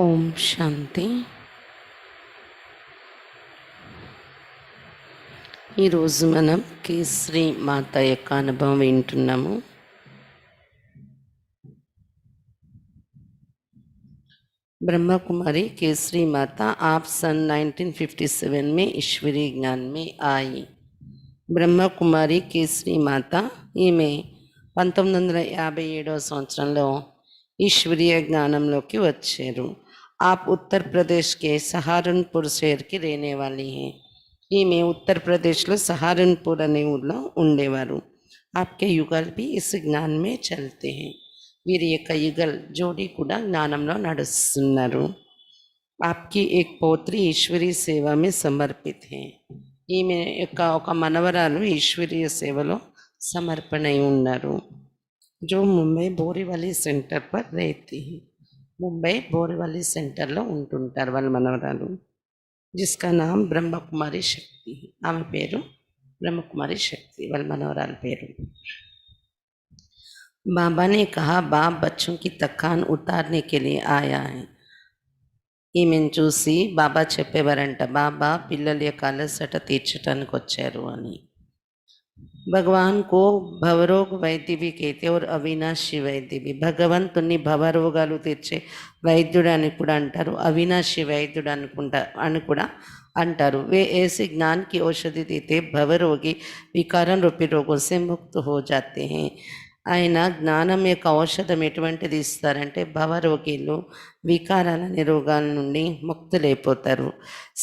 ఓం శాంతి. ఈరోజు మనం కేసరి మాత యొక్క అనుభవం వింటున్నాము. ब्रह्मा कुमारी केसरी माता आप सन 1957 में ईश्वरीय ज्ञान में आई. ब्रह्मा कुमारी केसरी माता ఈమె 1957 సంవత్సరంలో ఈశ్వరీయ జ్ఞానంలోకి వచ్చారు. आप उत्तर प्रदेश के सहारनपुर शहर की रहने वाली हैं. ఈమె ఉత్తరప్రదేశ్లో సహారన్పూర్ అనే ఊళ్ళో ఉండేవారు. ఆప్కే యుగల్ भी इस ज्ञान में चलते हैं. వీరి యొక్క యుగల్ జోడీ కూడా జ్ఞానంలో నడుస్తున్నారు. ఆప్కి ఏక్ పౌత్రి ఈశ్వరీయ సేవ మే సమర్పిత్ హై. ఈమె యొక్క ఒక మనవరాలు ఈశ్వరీయ సేవలో సమర్పణై ఉన్నారు. जो ముంబై బోరివలి సెంటర్ పర్ रहती है. ముంబై బోరివలి సెంటర్లో ఉంటుంటారు వాళ్ళ మనవరాలు. जिसका नाम ब्रह्मा कुमारी शक्ति है. आमे पेरू ब्रह्मा कुमारी शक्ति वाल मनोहराल पेरू. बाबा ने कहा बाप बच्चों की थकान उतारने के लिए आया है. ఈమెను చూసి బాబా చెప్పేవారంట, బాబా పిల్లల యొక్క అలసట తీర్చడానికి వచ్చారు అని. भगवान को भवरोग वैद्य भी कहते और अविनाशी वैद्य भी. భగవంతుని భవరోగాలు తీర్చే వైద్యుడు అని కూడా అంటారు, అవినాశి వైద్యుడు అని కూడా అంటారు. वे ऐसे ज्ञान की औषधि देते भवरोगी विकारण रूपी रोगों से मुक्त हो जाते हैं. ఆయన జ్ఞానం యొక్క ఔషధం ఎటువంటిది ఇస్తారంటే భవరోగిలు వికారాలని రోగాల నుండి ముక్తులైపోతారు.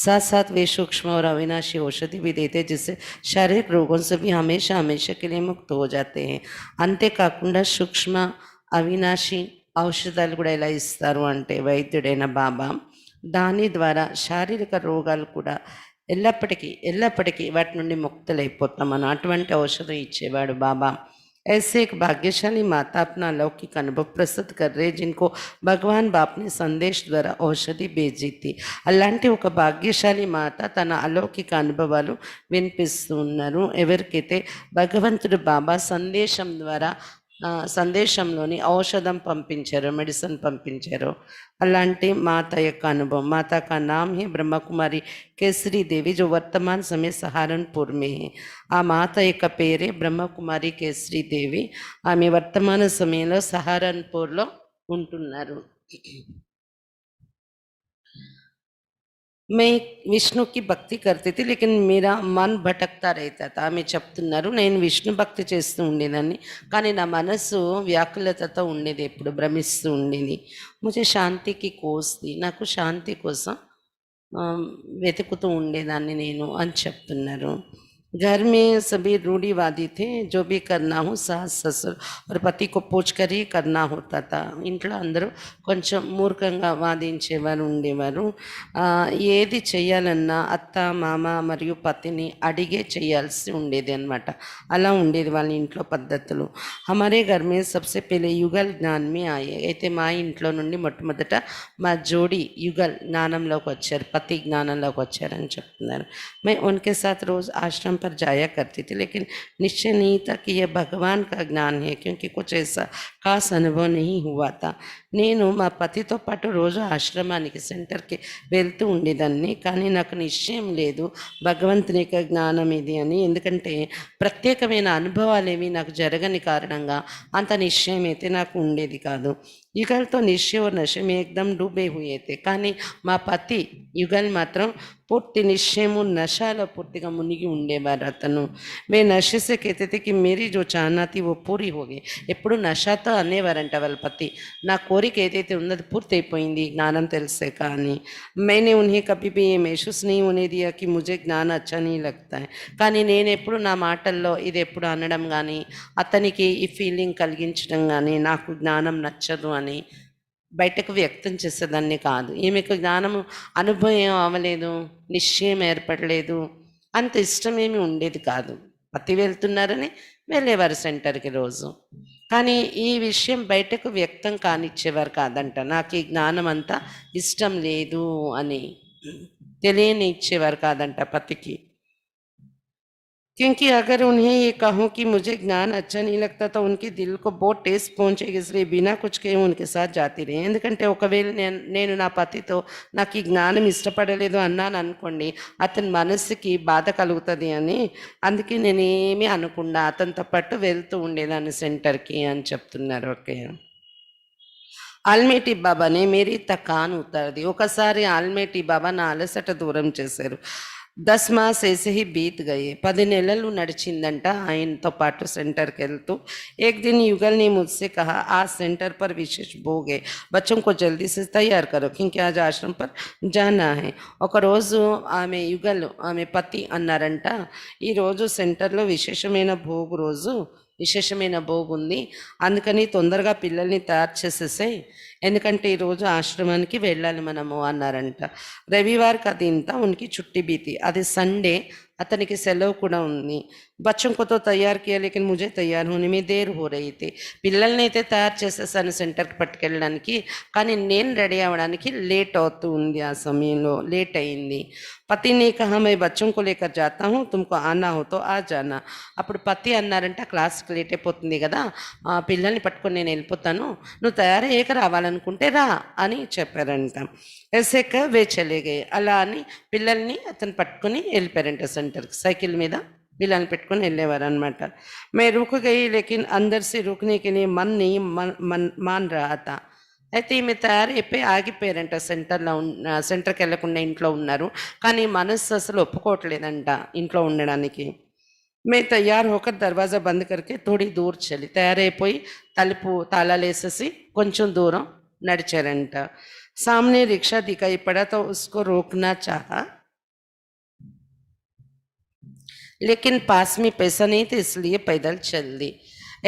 साथ साथ वे सूक्ष्म और अविनाशी औषधि भी देते जिससे शारीरिक रोगों से भी हमेशा हमेशा के लिए मुक्त हो जाते हैं. అంతేకాకుండా సూక్ష్మ అవినాశి ఔషధాలు కూడా ఎలా ఇస్తారు అంటే వైద్యుడైన బాబా దాని ద్వారా శారీరక రోగాలు కూడా ఎల్లప్పటికీ వాటి నుండి ముక్తులైపోతామని అటువంటి ఔషధం ఇచ్చేవాడు బాబా. ऐसे एक भाग्यशाली माता अपना अलौकिक अनुभव प्रस्तुत कर रहे जिनको भगवान बाप ने संदेश द्वारा औषधि भेजी थी. అలాంటి ఒక భాగ్యశాలి మాత తన అలౌకిక అనుభవాలు వినిపిస్తూ ఉన్నారు. ఎవరికైతే భగవంతుడు బాబా సందేశం ద్వారా సందేశంలోని ఔషధం పంపించారో, మెడిసిన్ పంపించారో అలాంటి మాత యొక్క అనుభవం. माता का नाम है ब्रह्मा कुमारी केसरी देवी जो वर्तमान समय सहारनपुर में है. ఆ మాత యొక్క పేరే బ్రహ్మకుమారి కేసరి దేవి. ఆమె వర్తమాన సమయంలో సహారన్పూర్లో ఉంటున్నారు. मैं విష్ణు की భక్తి करती थी लेकिन मेरा मन भटकता रहता था. ఆమె చెప్తున్నారు, నేను విష్ణు భక్తి చేస్తూ ఉండేదాన్ని కానీ నా మనసు వ్యాకులతతో ఉండేది, ఎప్పుడు భ్రమిస్తూ ఉండేది. ముझे శాంతికి కోస్తి, నాకు శాంతి కోసం వెతుకుతూ ఉండేదాన్ని నేను అని చెప్తున్నారు. घर में सभी रूढ़िवादी थे, जो भी करना हो सास ससुर और पति को पूछ कर ही करना होता था. ఇంట్లో అందరూ కొంచెం మూర్ఖంగా వాదించేవారు ఉండేవారు. ఏది చేయాలన్నా అత్త మామ మరియు పతిని అడిగే చేయాల్సి ఉండేది అన్నమాట. అలా ఉండేది వాళ్ళ ఇంట్లో పద్ధతులు. हमारे घर में सबसे पहले युगल ज्ञान में आए. అయితే మా ఇంట్లో నుండి మొట్టమొదట మా జోడి యుగల్ జ్ఞానంలోకి వచ్చారు, పతి జ్ఞానంలోకి వచ్చారని చెప్తున్నారు. मैं उनके साथ रोज़ आश्रम पर जाया करती थी लेकिन निश्चय नहीं था कि यह भगवान का ज्ञान है क्योंकि कुछ ऐसा खास अनुभव नहीं हुआ था. నేను మా పతితో పాటు రోజు ఆశ్రమానికి సెంటర్కి వెళ్తూ ఉండేదాన్ని కానీ నాకు నిశ్చయం లేదు భగవంతుని యొక్క జ్ఞానం ఇది అని. ఎందుకంటే ప్రత్యేకమైన అనుభవాలు ఏవి నాకు జరగని కారణంగా అంత నిశ్చయం అయితే నాకు ఉండేది కాదు. యుగల్తో నిశ్చయ और नशे में एकदम डूबे हुए थे. కానీ మా పతి యుగల్ మాత్రం పూర్తి నిశ్చయము నశాలో పూర్తిగా మునిగి ఉండేవారు. అతను మే నशे से कहते थे कि मेरी जो चाहना थी वो पूरी हो गई. ఎప్పుడు నషాతో అనేవారంట వాళ్ళ పతి, నా కోరిక ఏదైతే ఉన్నది పూర్తి అయిపోయింది జ్ఞానం తెలిసే. కానీ मैंने उन्हें कभी भी ये महसूस नहीं होने दिया कि मुझे ज्ञान अच्छा नहीं लगता है. కానీ నేను ఎప్పుడు నా మాటల్లో ఇది ఎప్పుడు అనడం కానీ అతనికి ఈ ఫీలింగ్ కలిగించడం కానీ నాకు జ్ఞానం నచ్చదు అని బయటకు వ్యక్తం చేసేదాన్ని కాదు. ఈమెకు జ్ఞానము అనుభవం అవ్వలేదు, నిశ్చయం ఏర్పడలేదు, అంత ఇష్టమేమి ఉండేది కాదు. పతి వెళ్తున్నారని వెళ్ళేవారు సెంటర్కి రోజు, కానీ ఈ విషయం బయటకు వ్యక్తం కానిచ్చేవారు కాదంట. నాకు ఈ జ్ఞానం అంతా ఇష్టం లేదు అని తెలియని ఇచ్చేవారు కాదంట పతికి. क्योंकि अगर उन्हें ये कहूँ कि मुझे ज्ञान अच्छा नहीं लगता तो उनके दिल को बहुत ठेस పहुంచేగి इसलिए बिना कुछ कहे उनके साथ जाती रही ఎందుకంటే ఒకవేళ నేను నా పతితో నాకు ఈ జ్ఞానం ఇష్టపడలేదు అన్నాను అనుకోండి అతని మనసుకి బాధ కలుగుతుంది అని అందుకే నేను ఏమీ అనకుండా అతనితో పాటు వెళ్తూ ఉండేదాన్ని సెంటర్కి అని చెప్తున్నారు. ఓకే. ఆల్మేటి బాబానే మేరీ థకాన్ ఉతార్ दी. ఒకసారి ఆల్మేటి బాబా నా అలసట దూరం చేశారు. 10 మాస్ ऐसे ही बीत गए. 10 నెలలు నడిచిందంట ఆయనతో పాటు సెంటర్కి వెళ్తూ. एक दिन युगल ने मुझसे कहा आज सेंटर पर विशेष भोग है, बच्चों को जल्दी से तैयार करो क्योंकि आज आश्रम पर जाना है. ఒకరోజు ఆమె యుగల్ ఆమె పతి అన్నారంట, ఈరోజు సెంటర్లో విశేషమైన భోగు రోజు, విశేషమైన భోగు ఉంది, అందుకని తొందరగా పిల్లల్ని తయారు చేసేసాయి ఎందుకంటే ఈరోజు ఆశ్రమానికి వెళ్ళాలి మనము అన్నారంట. రవివార్ का दिन था, उनकी छुट्टी भी थी. అది సండే, అతనికి సెలవు కూడా ఉంది. बच्चों को तो तैयार किया लेकिन मुझे तैयार होने में देर हो रही थी. పిల్లల్ని అయితే తయారు చేసేసాను సెంటర్కి పట్టుకెళ్ళడానికి, కానీ నేను రెడీ అవ్వడానికి లేట్ అవుతూ ఉంది, ఆ సమయంలో లేట్ అయింది. పతి ने कहा मैं बच्चों को लेकर जाता हूँ, तुमको आना हो तो आ जाना. అప్పుడు పతి అన్నారంట క్లాస్కి లేట్ అయిపోతుంది కదా, పిల్లల్ని పట్టుకొని నేను వెళ్ళిపోతాను, నువ్వు తయారయ్యాక రావాలనుకుంటే రా అని చెప్పారంట. ఎసేక వే చలేగే, అలా అని పిల్లల్ని అతను పట్టుకొని వెళ్ళిపోయారంట సెంటర్కి. సైకిల్ మీద పిల్లల్ని పెట్టుకొని వెళ్ళేవారు అనమాట. మే रुक गई लेकिन अंदर से रुकने के लिए मन नहीं मान रहा था. అయితే ఈమె తయారైపోయి ఆగిపోయారంట. సెంటర్కి వెళ్ళకుండా ఇంట్లో ఉన్నారు, కానీ మనస్సు అసలు ఒప్పుకోవట్లేదంట ఇంట్లో ఉండడానికి. మే తయారు హోకర్ దర్వాజా బంద్ కరికే థోడీ దూర్ చలి, తయారైపోయి తలుపు తాళాలు వేసేసి కొంచెం దూరం నడిచారంట. सामने रिक्शा दिखाई पड़ा तो उसको रोकना चाहा लेकिन पास में पैसा नहीं था इसलिए पैदल चल दी.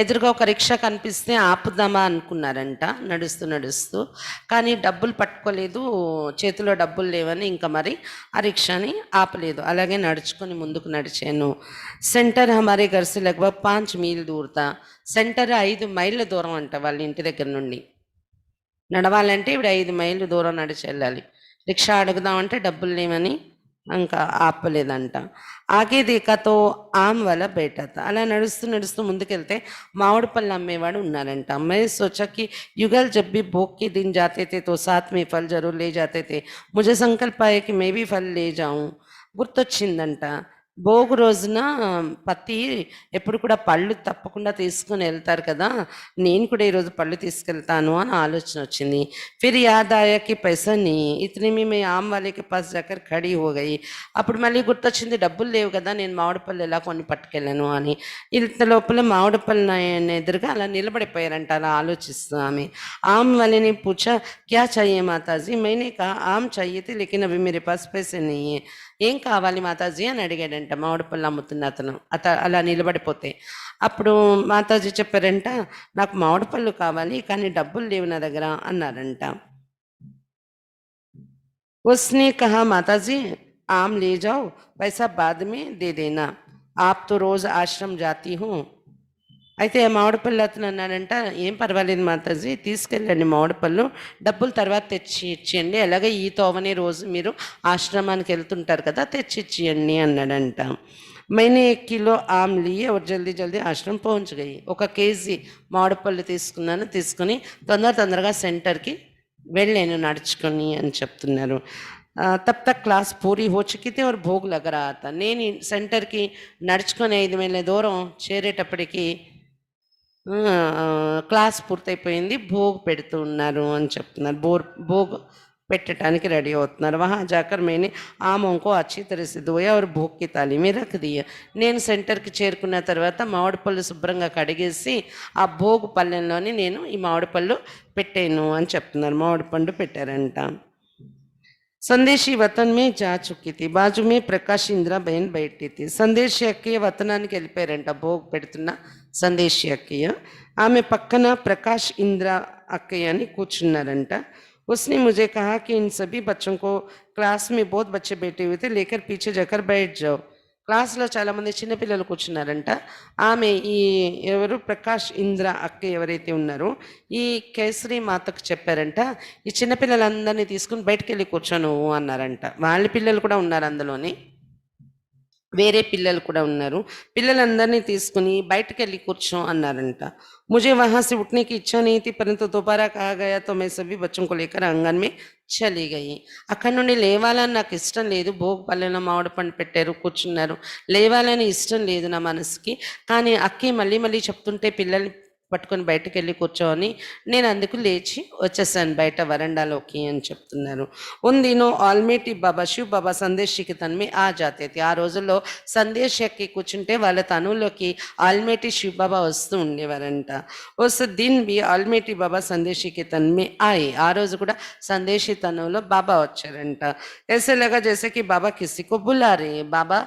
ఎదురుగా ఒక రిక్షా కనిపిస్తే ఆపుదామా అనుకున్నారంట నడుస్తూ నడుస్తూ, కానీ డబ్బులు పట్టుకోలేదు, చేతిలో డబ్బులు లేవని ఇంకా మరి ఆ రిక్షాని ఆపలేదు, అలాగే నడుచుకొని ముందుకు నడిచాను. సెంటర్ హమారే ఘర్ సే లగ్భగ్ 5 మీల్ దూర్ తా. సెంటర్ 5 మైళ్ళ దూరం అంట వాళ్ళ ఇంటి దగ్గర నుండి. నడవాలంటే ఇప్పుడు 5 మైళ్ళు దూరం నడిచి వెళ్ళాలి. రిక్షా అడుగుదామంటే డబ్బులు లేవని ఇంకా ఆపలేదంట. ఆగే దేకాతో ఆమ్ వల్ల బయటత, అలా నడుస్తూ నడుస్తూ ముందుకెళ్తే మామిడి పళ్ళు అమ్మేవాడు ఉన్నారంట. मैं सोचा कि युगल जब भी भोग के दिन जाते थे तो साथ में फल जरूर ले जाते थे. मुझे संकल्प आया कि मैं भी फल ले जाऊं. గుర్తొచ్చిందంట, భోగు రోజున పతి ఎప్పుడు కూడా పళ్ళు తప్పకుండా తీసుకుని వెళ్తారు కదా, నేను కూడా ఈరోజు పళ్ళు తీసుకెళ్తాను అని ఆలోచన వచ్చింది. ఫిర్ యాద్ ఆయా కి పైసా నీ ఇతని మే ఆమ్ వాలే కే పాస్ జాకర్ ఖడీ హో గయి. అప్పుడు మళ్ళీ గుర్తొచ్చింది, డబ్బులు లేవు కదా, నేను మామిడి పళ్ళు ఎలా కొన్ని పట్టుకెళ్ళాను అని. ఇంత లోపల మామిడి పళ్ళు ఎదురుగా అలా నిలబడిపోయారంట, అలా ఆలోచిస్తూ ఆమె. ఆమ్ వాలేని పూछा क्या चाहिए माताजी. मैंने कहा आम चाहिए थे लेकिन अभी मेरे पास पैसे नहीं है. ఏం కావాలి మాతాజీ అని అడిగాడంట మామిడి పళ్ళు అమ్ముతున్న అతను. అలా నిలబడిపోతే అప్పుడు మాతాజీ చెప్పారంట, నాకు మామిడి పళ్ళు కావాలి కానీ డబ్బులు లేవు నా దగ్గర అన్నారంట. उसने कहा माताजी आम ले जाओ, पैसा बाद में दे देना, आप तो रोज आश्रम जाती हूँ. అయితే మామిడి పళ్ళు అతను అన్నాడంట, ఏం పర్వాలేదు మాతాజీ, తీసుకెళ్ళండి మామిడి పళ్ళు, డబ్బులు తర్వాత తెచ్చి ఇచ్చేయండి, అలాగే ఈ తోవనే రోజు మీరు ఆశ్రమానికి వెళ్తుంటారు కదా, తెచ్చి ఇచ్చేయండి అన్నాడంట. मैंने 1 किलो आम लिए और जल्दी जल्दी आश्रम पहुंच गई. 1 కేజీ మామిడి పళ్ళు తీసుకుని తొందరగా సెంటర్కి వెళ్ళాను నడుచుకొని అని చెప్తున్నారు. तब तक क्लास पूरी हो चुकी थी और भोग लग रहा था. నేను సెంటర్కి నడుచుకొని 5 మైళ్ళ దూరం చేరేటప్పటికి క్లాస్ పూర్తయిపోయింది, భోగ్ పెడుతూ ఉన్నారు అని చెప్తున్నారు. భోగ్ పెట్టడానికి రెడీ అవుతున్నారు. వహా జాకర్ मैंने आमों को अच्छी तरह से धोया और भोग की थाली में रख दिया. నేను సెంటర్కి చేరుకున్న తర్వాత మామిడి పళ్ళు శుభ్రంగా కడిగేసి ఆ భోగ్ పళ్ళెంలోని నేను ఈ మామిడి పళ్ళు పెట్టాను అని చెప్తున్నారు. మామిడి పండు పెట్టారంట. సందేశీ వతన్ మే जा चुकी थी. बाजू में प्रकाश इंदिरा बहन बैठी थी. సందేశీ అక్కయ్య వతనానికి వెళ్ళిపోయారంట, భోగ్ పెడుతున్న సందేశీ అక్కయ్య. ఆమె పక్కన ప్రకాష్ ఇందిరా అక్కయ్య అని కూర్చున్నారంట. उसने मुझे कहा कि इन सभी बच्चों को, क्लास में बहुत बच्चे बैठे हुए थे, लेकर पीछे जाकर बैठ जाओ. క్లాస్లో చాలామంది చిన్నపిల్లలు కూర్చున్నారంట. ఆమె ఈ ఎవరు ప్రకాష్ ఇంద్ర అక్క ఎవరైతే ఉన్నారో ఈ కేసరి మాతకు చెప్పారంట, ఈ చిన్నపిల్లలందరినీ తీసుకుని బయటకు వెళ్ళి కూర్చోను అన్నారంట. వాళ్ళ పిల్లలు కూడా ఉన్నారు అందులోని. వేరే పిల్లలు కూడా ఉన్నారు. పిల్లలందరినీ తీసుకొని బయటికెళ్ళి కూర్చో అన్నారంట. मुझे वहाँ से उठने की इच्छा नहीं थी, परंतु दोबारा कहा गया तो मैं सभी बच्चों को लेकर आंगन में చలి గయి. అక్కడి నుండి లేవాలని నాకు ఇష్టం లేదు. భోగి పళ్ళెంలో మామిడి పండు పెట్టారు, కూర్చున్నారు. లేవాలని ఇష్టం లేదు నా మనసుకి. కానీ అక్కే మళ్ళీ మళ్ళీ చెప్తుంటే పిల్లల్ని పట్టుకొని బయటకెళ్ళి కూర్చో అని నేను అందుకు లేచి వచ్చేసాను బయట వరండాలోకి అని చెప్తున్నారు. ఉన్ దినో ఆల్మేటి బాబా, శివ్ బాబా సందేశికి తన్మే ఆ జాతే थे. ఆ రోజుల్లో సందేశ్ ఎక్కి కూర్చుంటే వాళ్ళ తనువులోకి ఆల్మేటి శివ్ బాబా వస్తూ ఉండేవారంట. उस दिन भी आलमेटी बाबा संदेशी के तन में आए. आ रोज కూడా సందేశీ తనువులో బాబా వచ్చారంట. ऐसे लगा जैसे कि बाबा किसी को बुला रहे हैं. బాబా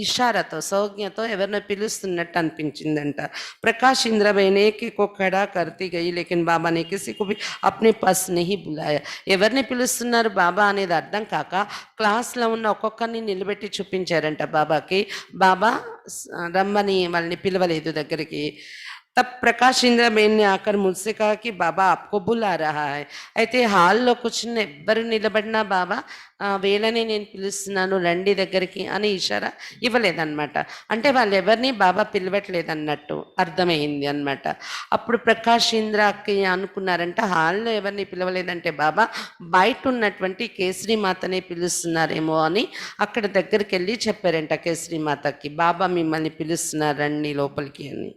ఇషారాతో సౌజ్ఞతో ఎవరినో పిలుస్తున్నట్టు అనిపించిందంట. ప్రకాష్ ఇంద్రబాయి ने एक को खड़ा करती गई, लेकिन बाबा ने किसी को भी अपने पास नहीं बुलाया. ఎవరిని పిలుస్తున్నారు బాబా అనేది అర్థం కాక క్లాస్లో ఉన్న ఒక్కొక్కరిని నిలబెట్టి చూపించారంట బాబాకి. బాబా రమ్మని వాళ్ళని పిలవలేదు దగ్గరికి. तब प्रकाश इंद्र बेन ने आकर मुझसे कहा कि बाबा आपको बुला रहा है. అయితే హాల్లో కూర్చుని ఎవ్వరు నిలబడినా బాబా వీళ్ళని నేను పిలుస్తున్నాను రండి దగ్గరికి అని ఇషారా ఇవ్వలేదన్నమాట. అంటే వాళ్ళు ఎవరిని బాబా పిలవట్లేదన్నట్టు అర్థమైంది అన్నమాట. అప్పుడు ప్రకాష్ ఇంద్రకి అనుకున్నారంట హాల్లో ఎవరిని పిలవలేదంటే బాబా బయట ఉన్నటువంటి కేసరి మాతనే పిలుస్తున్నారేమో అని అక్కడ దగ్గరికి వెళ్ళి చెప్పారంట కేసరి మాతకి, బాబా మిమ్మల్ని పిలుస్తున్నారు రండి లోపలికి అని.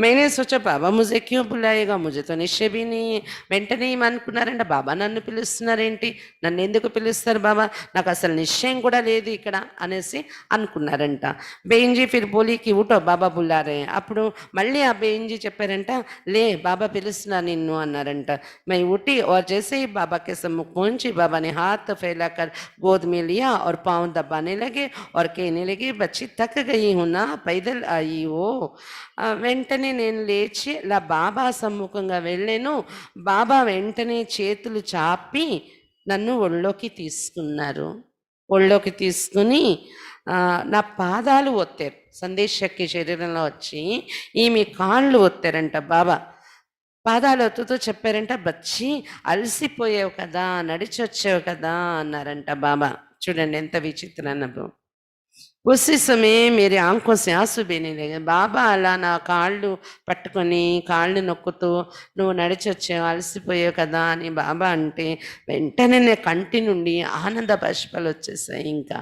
मैंने सोचा बाबा मुझे क्यों बुलाएगा, मुझे तो निश्चय भी नहीं है. వెంటనే ఏమనుకున్నారంట బాబా నన్ను పిలుస్తున్నారేంటి, నన్ను ఎందుకు పిలుస్తారు బాబా, నాకు అసలు నిశ్చయం కూడా లేదు ఇక్కడ అనేసి అనుకున్నారంట. బేంజీ ఫిర్ బోలి కి ఉటో బాబా బుల్లారే. అప్పుడు మళ్ళీ ఆ బేంజీ చెప్పారంట లే బాబా పిలుస్తున్నారు నిన్ను అన్నారంట. मैं उठी और जैसे ही बाबा के सम्मुख पहुंची, बाबा ने हाथ फैलाकर गोद में लिया और पाँव दबाने लगे और कहने लगे बच्ची थक गई हूं ना, पैदल आई हो. వెంటనే నేను లేచి ఇలా బాబా సమ్ముఖంగా వెళ్ళాను. బాబా వెంటనే చేతులు చాపి నన్ను ఒళ్ళోకి తీసుకున్నారు. ఒళ్ళోకి తీసుకుని నా పాదాలు ఒత్తారు. సందేశక్కి శరీరంలో వచ్చి ఈమె కాళ్ళు ఒత్తారంట బాబా. పాదాలు ఒత్తుతూ చెప్పారంట బచ్చి అలసిపోయావు కదా, నడిచొచ్చావు కదా అన్నారంట బాబా. చూడండి ఎంత విచిత్ర అనుభవం. उसी समय मेरे आंखों से आंसू बहने लगे. బాబా అలా నా కాళ్ళు పట్టుకొని కాళ్ళు నొక్కుతూ నువ్వు నడిచొచ్చావు అలసిపోయావు కదా అని బాబా అంటే వెంటనే నా కంటి నుండి ఆనంద బాష్పాలు వచ్చేసాయి. ఇంకా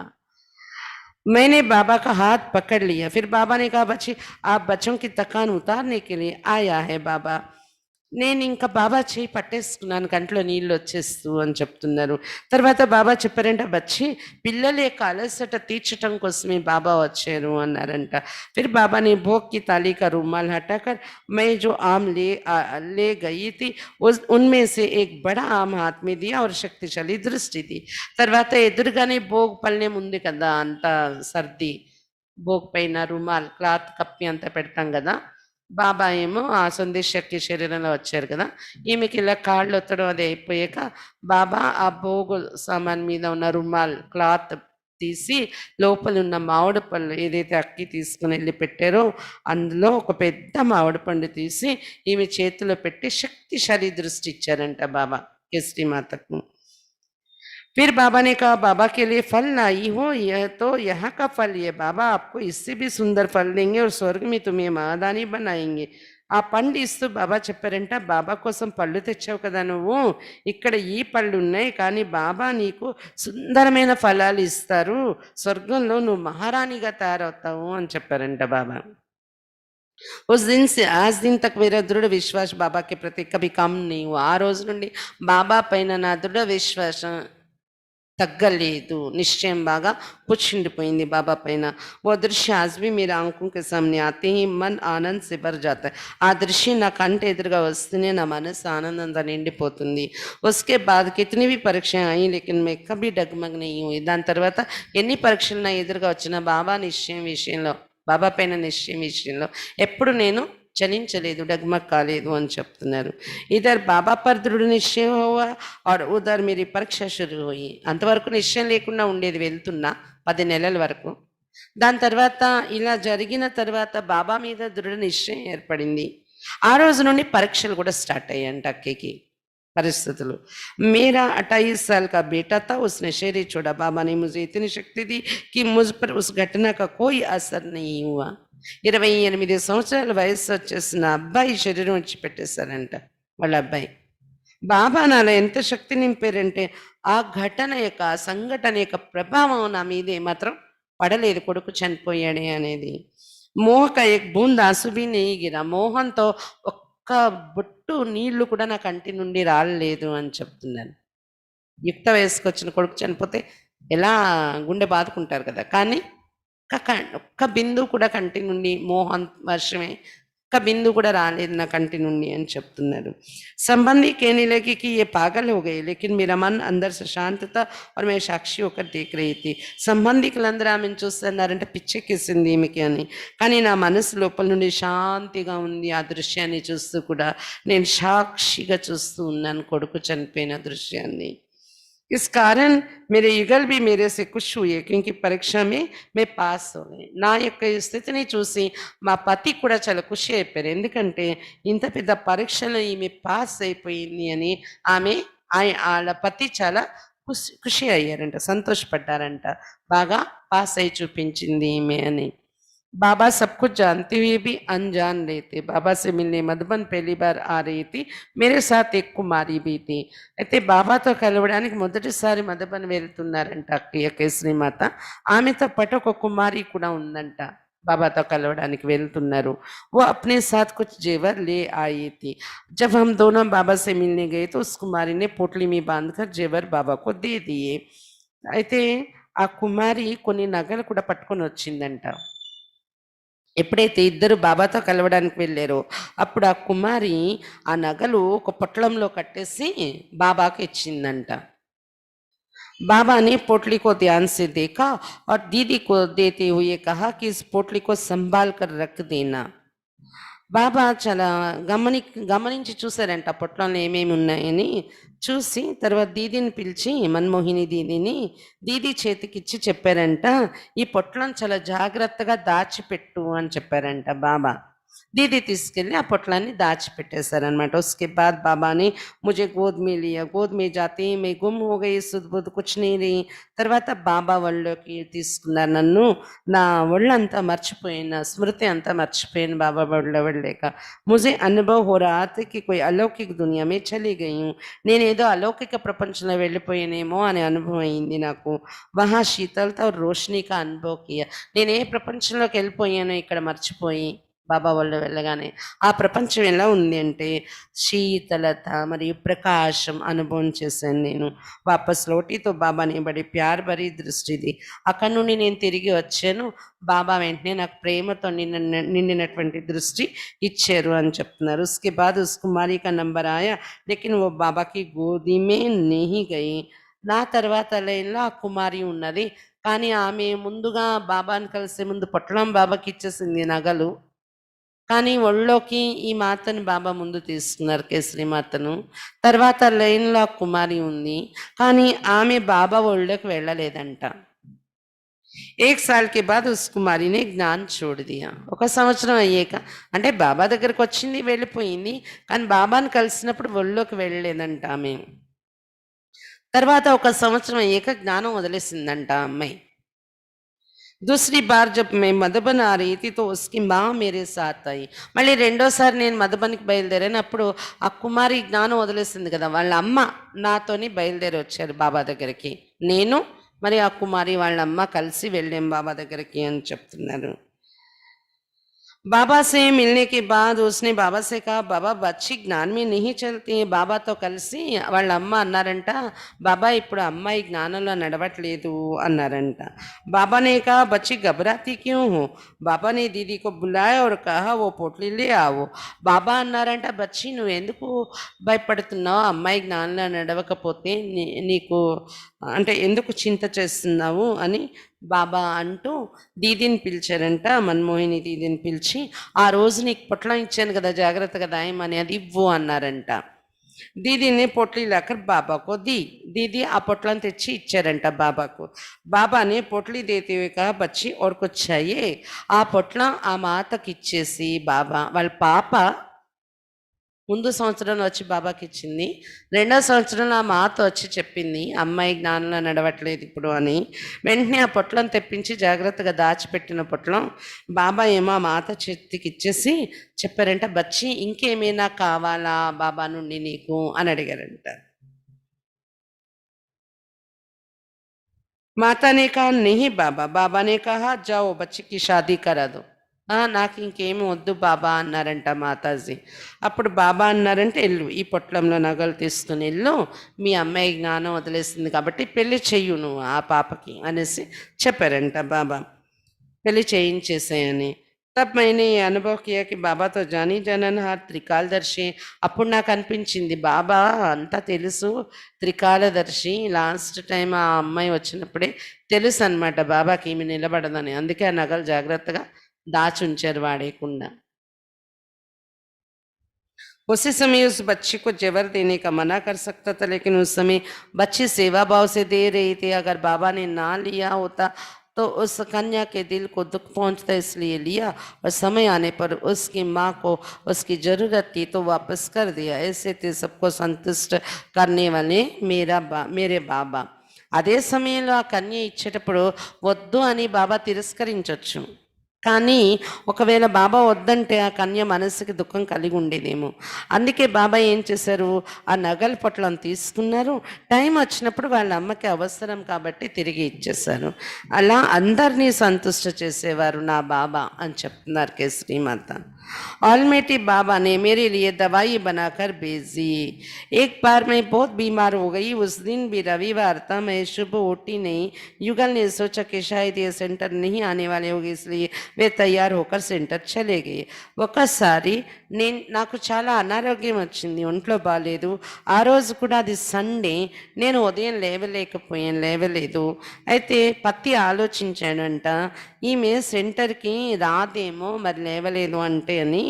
मैंने बाबा का हाथ पकड़ लिया. फिर बाबा ने कहा बच्ची आप बच्चों की थकान उतारने के लिए आया है बाबा. నేను ఇంకా బాబా చేయి పట్టేసుకున్నాను కంట్లో నీళ్ళు వచ్చేస్తూ అని చెప్తున్నారు. తర్వాత బాబా చెప్పారంట బచ్చి పిల్లల యొక్క అలసట తీర్చటం కోసమే బాబా వచ్చారు అన్నారంట. फिर बाबा ने भोग की थाली का रुमाल हटाकर मैं जो आम ले गई थी उनमें से एक बड़ा आम हाथ में दिया और शक्तिशाली दृष्टि दी. తర్వాత ఎదురుగానే భోగ్ పళ్ళెం ఉంది కదా, అంత సర్ది భోగ్ పైన రుమాల్ క్లాత్ కప్పి అంతా పెడతాం కదా. బాబా ఏమో ఆ సందేశక్తి శరీరంలో వచ్చారు కదా, ఈమెకి ఇలా కాళ్ళు ఒత్తడం అది అయిపోయాక బాబా ఆ భోగు సామాన్ మీద ఉన్న రుమాల్ క్లాత్ తీసి లోపల ఉన్న మామిడి పళ్ళు ఏదైతే అక్కి తీసుకుని వెళ్ళి పెట్టారో అందులో ఒక పెద్ద మామిడి పండు తీసి ఈమె చేతిలో పెట్టి శక్తిశాలి దృష్టి ఇచ్చారంట బాబా కేసరి మాతకు. फिर बाबा ने कहा बाबा के लिए फल लाई हो, यह तो यहाँ का फल है, बाबा आपको इससे भी सुंदर फल देंगे और स्वर्ग में तुम्हें महादानी बनाएंगे. ఆ పండు ఇస్తూ బాబా చెప్పారంట బాబా కోసం పళ్ళు తెచ్చావు కదా నువ్వు, ఇక్కడ ఈ పళ్ళు ఉన్నాయి కానీ బాబా నీకు సుందరమైన ఫలాలు ఇస్తారు, స్వర్గంలో నువ్వు మహారాణిగా తయారవుతావు అని చెప్పారంట బాబా. उस दिन से आज दिन तक मेरा दृढ़ विश्वास बाबा के प्रति कभी कम नहीं हुआ. ఆ రోజు నుండి బాబా పైన నా దృఢ విశ్వాసం తగ్గలేదు, నిశ్చయం బాగా పుచ్చుండిపోయింది బాబా పైన. वो दृश्य आज भी मेरे आंखों के सामने आते ही मन आनंद से भर जाता है. ఆ దృశ్యం నా కంటి ఎదురుగా వస్తూనే నా మనసు ఆనందంతో నిండిపోతుంది. उसके बाद कितनी भी परीक्षाएं आई लेकिन मैं कभी डगमग नहीं हुई. దాని తర్వాత ఎన్ని పరీక్షలు నా ఎదురుగా వచ్చిన బాబా నిశ్చయం విషయంలో బాబా పైన నిశ్చయం విషయంలో ఎప్పుడు నేను చలించలేదు, డగ్మగ్ కాలేదు అని చెప్తున్నారు. ఇద్దరు బాబా పర్ దృఢ నిశ్చయం హోవా ఆర్ ఉదర్ मेरी పరీక్ష షురు హోయి. అంతవరకు నిశ్చయం లేకుండా ఉండేది వెళ్తున్నా 10 నెలల వరకు. దాని తర్వాత ఇలా జరిగిన తర్వాత బాబా మీద దృఢ నిశ్చయం ఏర్పడింది. ఆ రోజు నుండి పరీక్షలు కూడా స్టార్ట్ అయ్యాయంట అక్కకి. परिस्थिతులు। मेरा 28 साल का बेटा था, उसने शेर ही छोड़ा। बाबा ने मुझे इतनी शक्ति दी कि मुझ पर उस घटना का कोई असर नहीं हुआ। 28 సంవత్సరాల వయస్సు వచ్చేసిన అబ్బాయి శరీరం విడిచిపెట్టేశారంట వాళ్ళ అబ్బాయి. బాబా నాలో ఎంత శక్తి నింపారంటే, ఆ ఘటన యొక్క, ఆ సంఘటన యొక్క ప్రభావం నా మీద ఏమాత్రం పడలేదు కొడుకు చనిపోయాడే అనేది. మోహ కా ఏక్ బూంద్ ఆంసు భీ నహీ గిరా. మోహంతో ఒక్క బొట్టు నీళ్లు కూడా నా కంటి నుండి రాలేదు అని చెప్తున్నాను. యుక్త వయస్సుకొచ్చిన కొడుకు చనిపోతే ఎలా గుండె బాదుకుంటారు కదా! కానీ ఒక్క బిందువు కూడా కంటి నుండి మోహం వర్షమే ఒక్క బిందువు కూడా రాలేదు నా కంటి నుండి అని చెప్తున్నారు. संबंधी कहने लगे कि ये पागल हो गए, लेकिन मेरा मन अंदर से शांत था और मैं साक्षी होकर देख रही थी. సంబంధికులందరూ ఆమెను చూస్తున్నారంటే పిచ్చెక్కేసింది ఈమెకి అని. కానీ నా మనసు లోపల నుండి శాంతిగా ఉంది. ఆ దృశ్యాన్ని చూస్తూ కూడా నేను సాక్షిగా చూస్తూ ఉన్నాను కొడుకు చనిపోయిన దృశ్యాన్ని. इस कारण मेरे युगल भी मेरे से खुश हुए, क्योंकि परीक्षा में मैं పాస్ అవ్వలే. నా యొక్క ఈ స్థితిని చూసి మా పతి కూడా చాలా ఖుషి అయిపోయారు. ఎందుకంటే ఇంత పెద్ద పరీక్షలో ఈమె పాస్ అయిపోయింది అని ఆమె వాళ్ళ పతి చాలా ఖుషి అయ్యారంట, సంతోషపడ్డారంట. బాగా పాస్ అయి చూపించింది ఈమె అని. बाबा सब कुछ जानते हुए भी अनजान रहे थे. बाबा से मिलने मधुबन पहली बार आ रही थी. मेरे साथ एक कुमारी भी थी. అయితే బాబాతో కలవడానికి మొదటిసారి మధుబన్ వెళ్తున్నారంట అక్కయ్య కేసరి మాత. ఆమెతో పాటు ఒక కుమారి కూడా ఉందంట. బాబాతో కలవడానికి వెళ్తున్నారు. वो अपने साथ कुछ जेवर ले आई थी. जब हम दोनों बाबा से मिलने गए तो उस कुमारी ने पोटली में बांधकर जेवर बाबा को दे दिए. అయితే ఆ కుమారి కొన్ని నగలు కూడా పట్టుకొని వచ్చిందంట. ఎప్పుడైతే ఇద్దరు బాబాతో కలవడానికి వెళ్ళారో అప్పుడు ఆ కుమారి ఆ నగలు ఒక పొట్లంలో కట్టేసి బాబాకి ఇచ్చిందంట. बाबा ने पोटली को ध्यान से देखा और दीदी को देते हुए कहा कि इस पोटली को संभाल कर रख देना. బాబా చాలా గమనించి చూసారంట పొట్లంలో ఏమేమి ఉన్నాయని. చూసి తర్వాత దీదీని పిలిచి, మన్మోహిని దీదీని, దీదీ చేతికిచ్చి చెప్పారంట, ఈ పొట్లం చాలా జాగ్రత్తగా దాచిపెట్టు అని చెప్పారంట బాబా. दीदी తీసుకెళ్ళి ఆ పొట్లాన్ని దాచిపెట్టేశారనమాట. उसके बाद बाबा ने मुझे गोद में लिया. गोद में जाते ही मैं गुम हो गई, सुध बुध कुछ नहीं रही. తర్వాత బాబా ఒళ్ళోకి తీసుకున్నారు నన్ను. నా ఒళ్ళంతా మర్చిపోయిన, స్మృతి అంతా మర్చిపోయాను బాబా ఒళ్ళో వెళ్ళాక. मुझे अनुभव हो रहा था कि कोई अलौकिक दुनिया में चली गई हूँ. నేనేదో అలౌకిక ప్రపంచంలో వెళ్ళిపోయానేమో అనే అనుభవం అయింది నాకు. वहाँ शीतलता और रोशनी का अनुभव किया. నేను ఏ ప్రపంచంలోకి వెళ్ళిపోయానో ఇక్కడ మర్చిపోయి బాబా వాళ్ళు వెళ్ళగానే ఆ ప్రపంచం ఎలా ఉంది అంటే శీతలత మరియు ప్రకాశం అనుభవం చేశాను నేను. వాపస్ లోటితో బాబాని బడి ప్యార్ భరీ దృష్టిది. అక్కడి నుండి నేను తిరిగి వచ్చాను. బాబా వెంటనే నాకు ప్రేమతో నిండినటువంటి దృష్టి ఇచ్చారు అని చెప్తున్నారు. उसके बाद उस कुमारी का नंबर आया, लेकिन वो बाबा की गोदी में नहीं गई. నా తర్వాత లైన్లో ఆ కుమారి ఉన్నది, కానీ ఆమె ముందుగా బాబాని కలిసే ముందు పొట్లం బాబాకి ఇచ్చేసింది నగలు. కానీ ఒళ్ళోకి ఈ మాతను బాబా ముందు తీసుకున్నారు, కేసరి మాతను. తర్వాత లైన్లో ఆ కుమారి ఉంది, కానీ ఆమె బాబా ఒళ్ళోకి వెళ్ళలేదంట. एक साल के बाद उस कुमारी ने జ్ఞాన్ छोड़ दिया. ఒక సంవత్సరం అయ్యాక, అంటే బాబా దగ్గరకు వచ్చింది వెళ్ళిపోయింది, కానీ బాబాని కలిసినప్పుడు ఒళ్ళోకి వెళ్ళలేదంట ఆమె. తర్వాత ఒక సంవత్సరం అయ్యాక జ్ఞానం వదిలేసిందంట ఆ అమ్మాయి. दूसरी बार जब मैं మధుబన్ ఆ रही थी तो उसकी माँ मेरे साथ आई. మళ్ళీ రెండోసారి నేను మధుబన్కి బయలుదేరాను. అప్పుడు ఆ కుమారి జ్ఞానం వదిలేసింది కదా, వాళ్ళ అమ్మ నాతోని బయలుదేరి వచ్చారు బాబా దగ్గరికి. నేను మరి ఆ కుమారి వాళ్ళ అమ్మ కలిసి వెళ్ళాం బాబా దగ్గరికి అని చెప్తున్నారు. बाबा से मिलने के बाद उसने बाबा से कहा, बाबा बच्ची ज्ञान में नहीं चलती है. బాబాతో కలిసి వాళ్ళ అమ్మ అన్నారంట, బాబా ఇప్పుడు అమ్మాయి జ్ఞానంలో నడవట్లేదు అన్నారంట. बाबा ने कहा, बच्ची घबराती क्यों हो? बाबा ने दीदी को बुलाया और कहा वो पोटली ले आओ. బాబా అన్నారంట, బచ్చి నువ్వు ఎందుకు భయపడుతున్నావు? అమ్మాయి జ్ఞానంలో నడవకపోతే నీకు అంటే ఎందుకు చింత చేస్తున్నావు అని బాబా అంటూ దీదీని పిలిచారంట. మన్మోహిని దీదీని పిలిచి, ఆ రోజు నీకు పొట్లం ఇచ్చాను కదా జాగ్రత్తగా దాయమని, అది ఇవ్వు అన్నారంట. దీదీని పొట్లి లేకర్ బాబాకు దీదీ ఆ పొట్లం తెచ్చి ఇచ్చారంట బాబాకు. బాబాని పొట్లి దేతే हुए कहा, बच्ची और कुछ चाहिए. ఆ పొట్లం ఆ మాతకి ఇచ్చేసి బాబా వాళ్ళ పాప ముందు సంవత్సరంలో వచ్చి బాబాకి ఇచ్చింది. రెండో సంవత్సరంలో ఆ మాత వచ్చి చెప్పింది, అమ్మాయి జ్ఞానంలో నడవట్లేదు ఇప్పుడు అని. వెంటనే ఆ పొట్లం తెప్పించి జాగ్రత్తగా దాచిపెట్టిన పొట్లం బాబా ఏమో ఆ మాత చేతికి ఇచ్చేసి చెప్పారంట, బచ్చి ఇంకేమైనా కావాలా బాబా నుండి నీకు అని అడిగారంట. माता ने कहा नहीं बाबा, बाबा ने कहा जाओ बच्ची की शादी करा दो. నాకు ఇంకేమి వద్దు బాబా అన్నారంట మాతాజీ. అప్పుడు బాబా అన్నారంటే, వెళ్ళు ఈ పొట్లంలో నగలు తీసుకుని వెళ్ళు, మీ అమ్మాయి జ్ఞానం వదిలేసింది కాబట్టి పెళ్లి చెయ్యు నువ్వు ఆ పాపకి అనేసి చెప్పారంట బాబా. పెళ్లి చేయించేసాయని. తబ్ मैंने ये अनुभव किया कि बाबा तो जानी जननहार త్రికాలదర్శి. అప్పుడు నాకు అనిపించింది బాబా అంతా తెలుసు, త్రికాలదర్శి. లాస్ట్ టైం ఆ అమ్మాయి వచ్చినప్పుడే తెలుసు అనమాట బాబాకి ఈమె నిలబడదని. అందుకే ఆ నగలు జాగ్రత్తగా दाच ఉంచారు వాడేయకుండా. उसी समय उस बच्ची को जेवर देने का मना कर सकता था, लेकिन उस समय बच्ची सेवा भाव से दे रही थी. अगर बाबा ने ना लिया होता तो उस कन्या के दिल को दुख पहुंचता, इसलिए लिया और समय आने पर उसकी माँ को उसकी जरूरत थी तो वापस कर दिया. ऐसे थे सबको संतुष्ट करने वाले मेरे बाबा. అదే సమయంలో ఆ కన్య ఇచ్చేటప్పుడు వద్దు అని బాబా తిరస్కరించవచ్చు. కానీ ఒకవేళ బాబా వద్దంటే ఆ కన్య మనసుకి దుఃఖం కలిగి ఉండేదేమో. అందుకే బాబా ఏం చేశారు, ఆ నగల పొట్లను తీసుకున్నారు. టైం వచ్చినప్పుడు వాళ్ళ అమ్మకి అవసరం కాబట్టి తిరిగి ఇచ్చేశారు. అలా అందరినీ సంతుష్ట చేసేవారు నా బాబా అని చెప్తున్నారు కేసరీమాత. ऑलमेटी बाबा ने मेरे लिए दवाई बनाकर भेजी. एक बार मैं बहुत बीमार हो गई. उस दिन भी रविवार था, मैं शुभ उठी नहीं. युगल ने सोचा कि शायद ये सेंटर नहीं आने वाले होंगे, इसलिए वे तैयार होकर सेंटर चले गए. ఒకసారి నాకు చాలా అనారోగ్యం వచ్చింది, ఒంట్లో బాగాలేదు. ఆ రోజు కూడా అది సండే. నేను ఉదయం లేవలేదు. అయితే పత్తి ఆలోచించాడంట, ఈమె సెంటర్కి రాదేమో మరి లేవలేదు అంటే అని.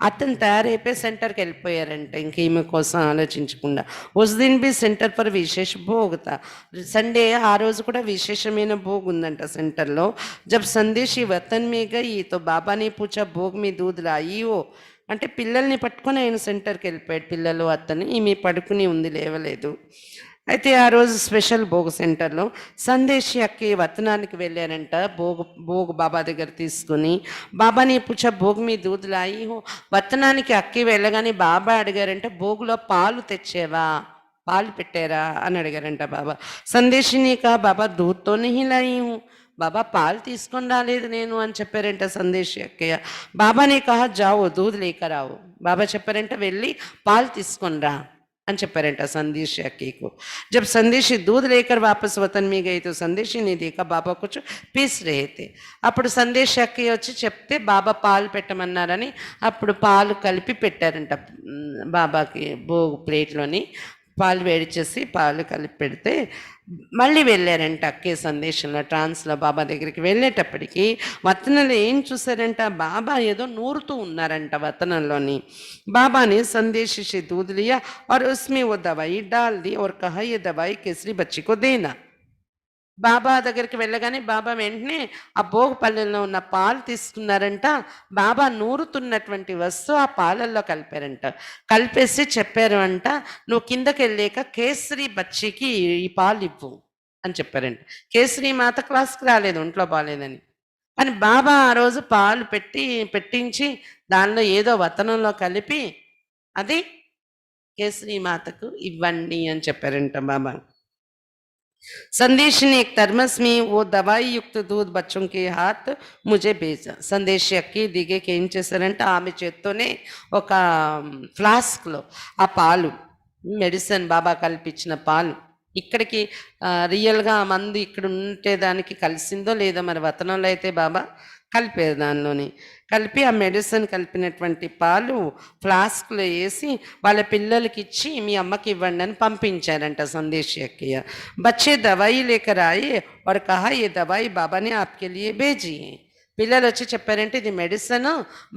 అతను తయారైపోయి సెంటర్కి వెళ్ళిపోయారంట ఇంక ఈమె కోసం ఆలోచించకుండా. ఉస్ దిన్ బి సెంటర్ పర్ విశేష భోగుతా. సండే ఆ రోజు కూడా విశేషమైన భోగ్ ఉందంట సెంటర్లో. జబ్ సందేశి వతన్ మే గయి తో బాబాని పూచా భోగ్ మీ దూద్ లాయి ఓ అంటే పిల్లల్ని పట్టుకొని ఆయన సెంటర్కి వెళ్ళిపోయాడు. పిల్లలు అతను, ఈమె పడుకుని ఉంది, లేవలేదు. అయితే ఆ రోజు స్పెషల్ భోగ్ సెంటర్లో సందేశి అక్కి వతనానికి వెళ్ళారంట. భోగ్ బాబా దగ్గర తీసుకుని, బాబాని పుచ్చ భోగ్ మీ దూదులాయి. వతనానికి అక్కి వెళ్ళగానే బాబా అడిగారంట, భోగులో పాలు తెచ్చేవా, పాలు పెట్టారా అని అడిగారంట బాబా. సందేశిని కా బాబా దూద్తో नहीं लाई हूँ, బాబా పాలు తీసుకొని రాలేదు నేను అని చెప్పారంట సందేశి అక్కయ్య. బాబానే కహా జావో దూద్ లేకర్ आओ. బాబా చెప్పారంట వెళ్ళి పాలు తీసుకొని రా అని చెప్పారంట సందేశి అక్కయ్యకు. जब संदेशी दूध लेकर वापस वतन में गई तो संदेशी ने देखा बाबा कुछ पीस रहे थे. అప్పుడు సందేశి అక్కయ్య వచ్చి చెప్తే బాబా పాలు పెట్టమన్నారని అప్పుడు పాలు కలిపి పెట్టారంట బాబాకి. భోగ్ ప్లేట్లోని పాలు వేడి చేసి పాలు కలిపి పెడితే మళ్ళీ వెళ్ళారంట అక్కే సందేశంలో ట్రాన్స్లో బాబా దగ్గరికి. వెళ్ళేటప్పటికి వతనంలో ఏం చూసారంట, బాబా ఏదో నూరుతూ ఉన్నారంట వతనంలోని. బాబాని సందేశి से दूध लिया और उसमें वो दवाई डाल दी और कहा ये दवाई केसरी बच्ची को देना. బాబా దగ్గరికి వెళ్ళగానే బాబా వెంటనే ఆ భోగ పల్లెల్లో ఉన్న పాలు తీసుకున్నారంట. బాబా నూరుతున్నటువంటి వస్తువు ఆ పాలల్లో కలిపారంట. కలిపేసి చెప్పారు అంట, నువ్వు కిందకి వెళ్ళాక కేసరి బచ్చికి ఈ పాలు ఇవ్వు అని చెప్పారంట. కేసరి మాత క్లాస్కి రాలేదు, ఒంట్లో బాగాలేదని. కానీ బాబా ఆ రోజు పాలు పెట్టించి దానిలో ఏదో వతనంలో కలిపి అది కేసరి మాతకు ఇవ్వండి అని చెప్పారంట బాబా. సందేశ్ ने एक थर्मस में वो दवाई युक्त दूध बच्चों के हाथ मुझे भेजा. సందేశి అక్కి దిగేకి ఏం చేశారంటే ఆమె చేత్తోనే ఒక ఫ్లాస్క్లో ఆ పాలు, మెడిసిన్ బాబా కల్పించిన పాలు, ఇక్కడికి రియల్గా మందు ఇక్కడ ఉంటే దానికి కలిసిందో లేదో మరి వతనంలో అయితే బాబా కలిపేది. దానిలోని కలిపి ఆ మెడిసిన్ కలిపినటువంటి పాలు ఫ్లాస్క్లో వేసి వాళ్ళ పిల్లలకి ఇచ్చి మీ అమ్మకి ఇవ్వండి అని పంపించారంట సందేశి అక్కయ్య. బచ్చే దవాయి లేకర్ ఆయే और कहा ये दवाई बाबा ने आपके लिए भेजी है. పిల్లలు వచ్చి చెప్పారంటే ఇది మెడిసిన్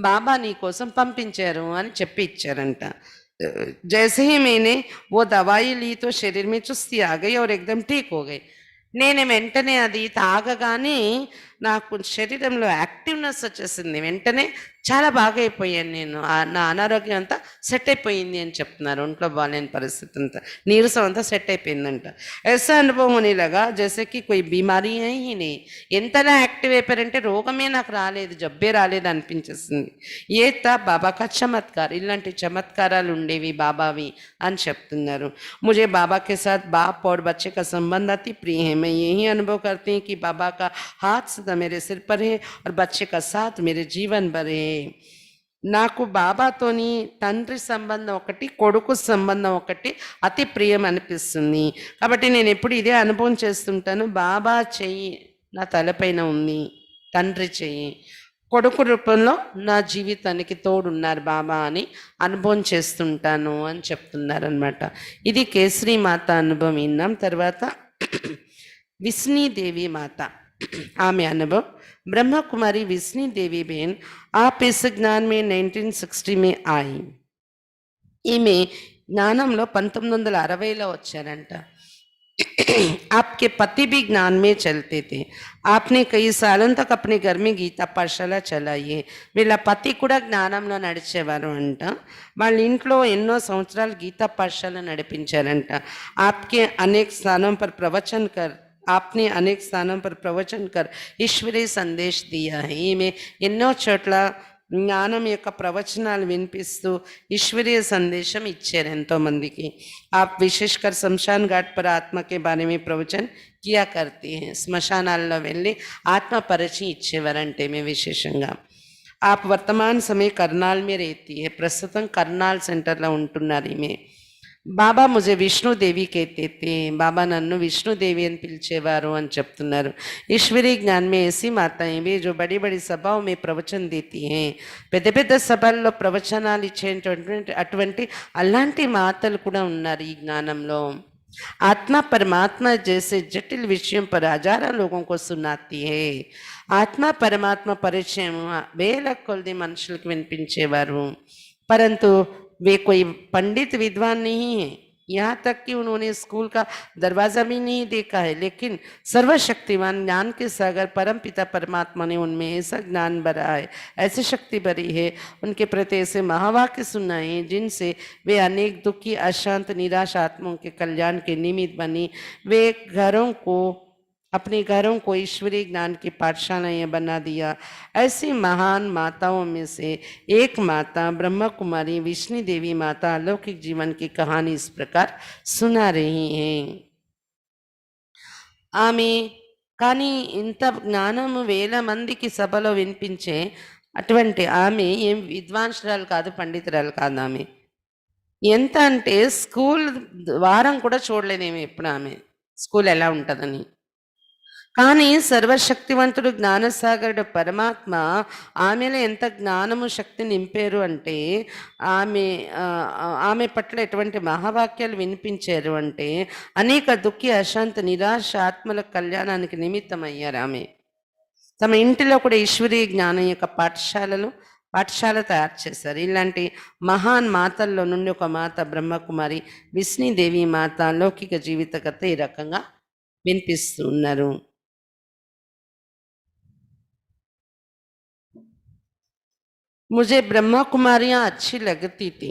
బాబా నీ కోసం పంపించారు అని చెప్పి ఇచ్చారంట. जैसे ही मैंने वो दवाई ली तो शरीर में चुस्ती आ गई और एकदम ठीक हो गई. నేను వెంటనే అది తాగగానే నాకు శరీరంలో యాక్టివ్నెస్ వచ్చేసింది. వెంటనే చాలా బాగా అయిపోయాను నేను. నా అనారోగ్యం అంతా సెట్ అయిపోయింది అని చెప్తున్నారు. ఒంట్లో బాగాలేని పరిస్థితి అంతా, నీరసం అంతా సెట్ అయిపోయిందంట. ऐसा अनुभव होने लगा जैसे कि कोई बीमारी है ही नहीं. ఎంతలా యాక్టివ్ అయిపోయారంటే రోగమే నాకు రాలేదు, జబ్బే రాలేదు అనిపించేసింది. ఏ తా బాబా కా చమత్కార్. ఇలాంటి చమత్కారాలు ఉండేవి బాబావి అని చెప్తున్నారు. मुझे बाबा के साथ बाप और बच्चे का संबंध अति प्रिय है. मैं यही अनुभव करती हूँ कि बाबा का हाथ सदा मेरे सिर पर है और बच्चे का साथ मेरे जीवन भर है. నాకు బాబాతోని తండ్రి సంబంధం ఒకటి, కొడుకు సంబంధం ఒకటి అతి ప్రియం అనిపిస్తుంది. కాబట్టి నేను ఎప్పుడు ఇదే అనుభవం చేస్తుంటాను. బాబా చెయ్యి నా తలపైన ఉంది, తండ్రి చెయ్యి కొడుకు రూపంలో నా జీవితానికి తోడున్నారు బాబా అని అనుభవం చేస్తుంటాను అని చెప్తున్నారు అనమాట. ఇది కేసరి మాత అనుభవం విన్నాం. తర్వాత విష్ణుదేవి మాత, ఆమె అనుభవం. ब्रह्मा कुमारी विष्णु देवी बहन आप इस ज्ञान में 1960 में आई. ఈమె జ్ఞానంలో 1960లో వచ్చారంట. आपके पति भी ज्ञान में चलते थे. आपने कई सालों तक अपने घर में गीता पाठशाला चलाई है. వీళ్ళ పతి కూడా జ్ఞానంలో నడిచేవారు అంట. వాళ్ళ ఇంట్లో ఎన్నో సంవత్సరాలు గీతా పాఠశాల నడిపించారంట. आपके अनेक स्थानों पर प्रवचन कर आपने अनेक स्थानों पर प्रवचन कर ईश्वरीय संदेश दिया है. ఈమె ఎన్నో చోట్ల జ్ఞానం యొక్క ప్రవచనాలు వినిపిస్తూ ఈశ్వరీయ సందేశం ఇచ్చారు ఎంతోమందికి. आप विशेषकर शमशान घाट पर आत्मा के बारे में प्रवचन किया करती हैं. శ్మశానాల్లో వెళ్ళి ఆత్మ పరిచయం ఇచ్చేవారంటే మే విశేషంగా. आप वर्तमान समय करनाल में रहती है. ప్రస్తుతం కర్నాల్ సెంటర్లో ఉంటున్నారు ఈమె. బాబా ముझे విష్ణుదేవి कहते थे. బాబా నన్ను విష్ణుదేవి అని పిలిచేవారు అని చెప్తున్నారు. ఈశ్వరీ జ్ఞాన్ మే ऐसी माताएं भी जो बड़ी बड़ी सभाओं में प्रवचन देती हैं. పెద్ద పెద్ద సభల్లో ప్రవచనాలు ఇచ్చేటువంటి అటువంటి అలాంటి మాతలు కూడా ఉన్నారు ఈ జ్ఞానంలో. आत्मा परमात्मा जैसे जटिल विषयों पर हजारों लोगों को सुनाती है. ఆత్మ పరమాత్మ పరిచయం వేల కొలది మనుషులకు వినిపించేవారు. परंतु वे कोई पंडित विद्वान नहीं है. यहाँ तक कि उन्होंने स्कूल का दरवाज़ा भी नहीं देखा है. लेकिन सर्वशक्तिमान ज्ञान के सागर परम पिता परमात्मा ने उनमें ऐसा ज्ञान भरा है, ऐसी शक्ति भरी है, उनके प्रति ऐसे महावाक्य सुनाए जिनसे वे अनेक दुखी अशांत निराश आत्माओं के कल्याण के निमित्त बनी. वे अपने घरों को ईश्वरीय ज्ञान की पाठशालाएं बना दिया. ऐसी महान माताओं में से एक माता ब्रह्मा कुमारी विष्णु देवी माता अलौकिक जीवन की कहानी इस प्रकार सुना रही हैं. ఆమె కానీ ఇంత జ్ఞానము వేల మందికి సభలో వినిపించే అటువంటి ఆమె ఏం విద్వాంసురాలు కాదు, పండితురాలు కాదు. ఆమె ఎంత అంటే స్కూల్ వారం కూడా చూడలేదేమో ఎప్పుడు ఆమె స్కూల్ ఎలా ఉంటుందని. కానీ సర్వశక్తివంతుడు జ్ఞానసాగరుడు పరమాత్మ ఆమెలో ఎంత జ్ఞానము శక్తి నింపారు అంటే ఆమె పట్ల ఎటువంటి మహావాక్యాలు వినిపించారు అంటే అనేక దుఃఖి అశాంత నిరాశ ఆత్మల కళ్యాణానికి నిమిత్తమయ్యారు. ఆమె తమ ఇంటిలో కూడా ఈశ్వరీయ జ్ఞానం యొక్క పాఠశాల తయారు చేశారు. ఇలాంటి మహాన్ మాతల్లో నుండి ఒక మాత బ్రహ్మకుమారి విష్ణుదేవి మాత లౌకిక జీవిత కథ ఈ రకంగా వినిపిస్తూ ఉన్నారు. मुझे ब्रह्मा कुमारियाँ अच्छी लगती थी,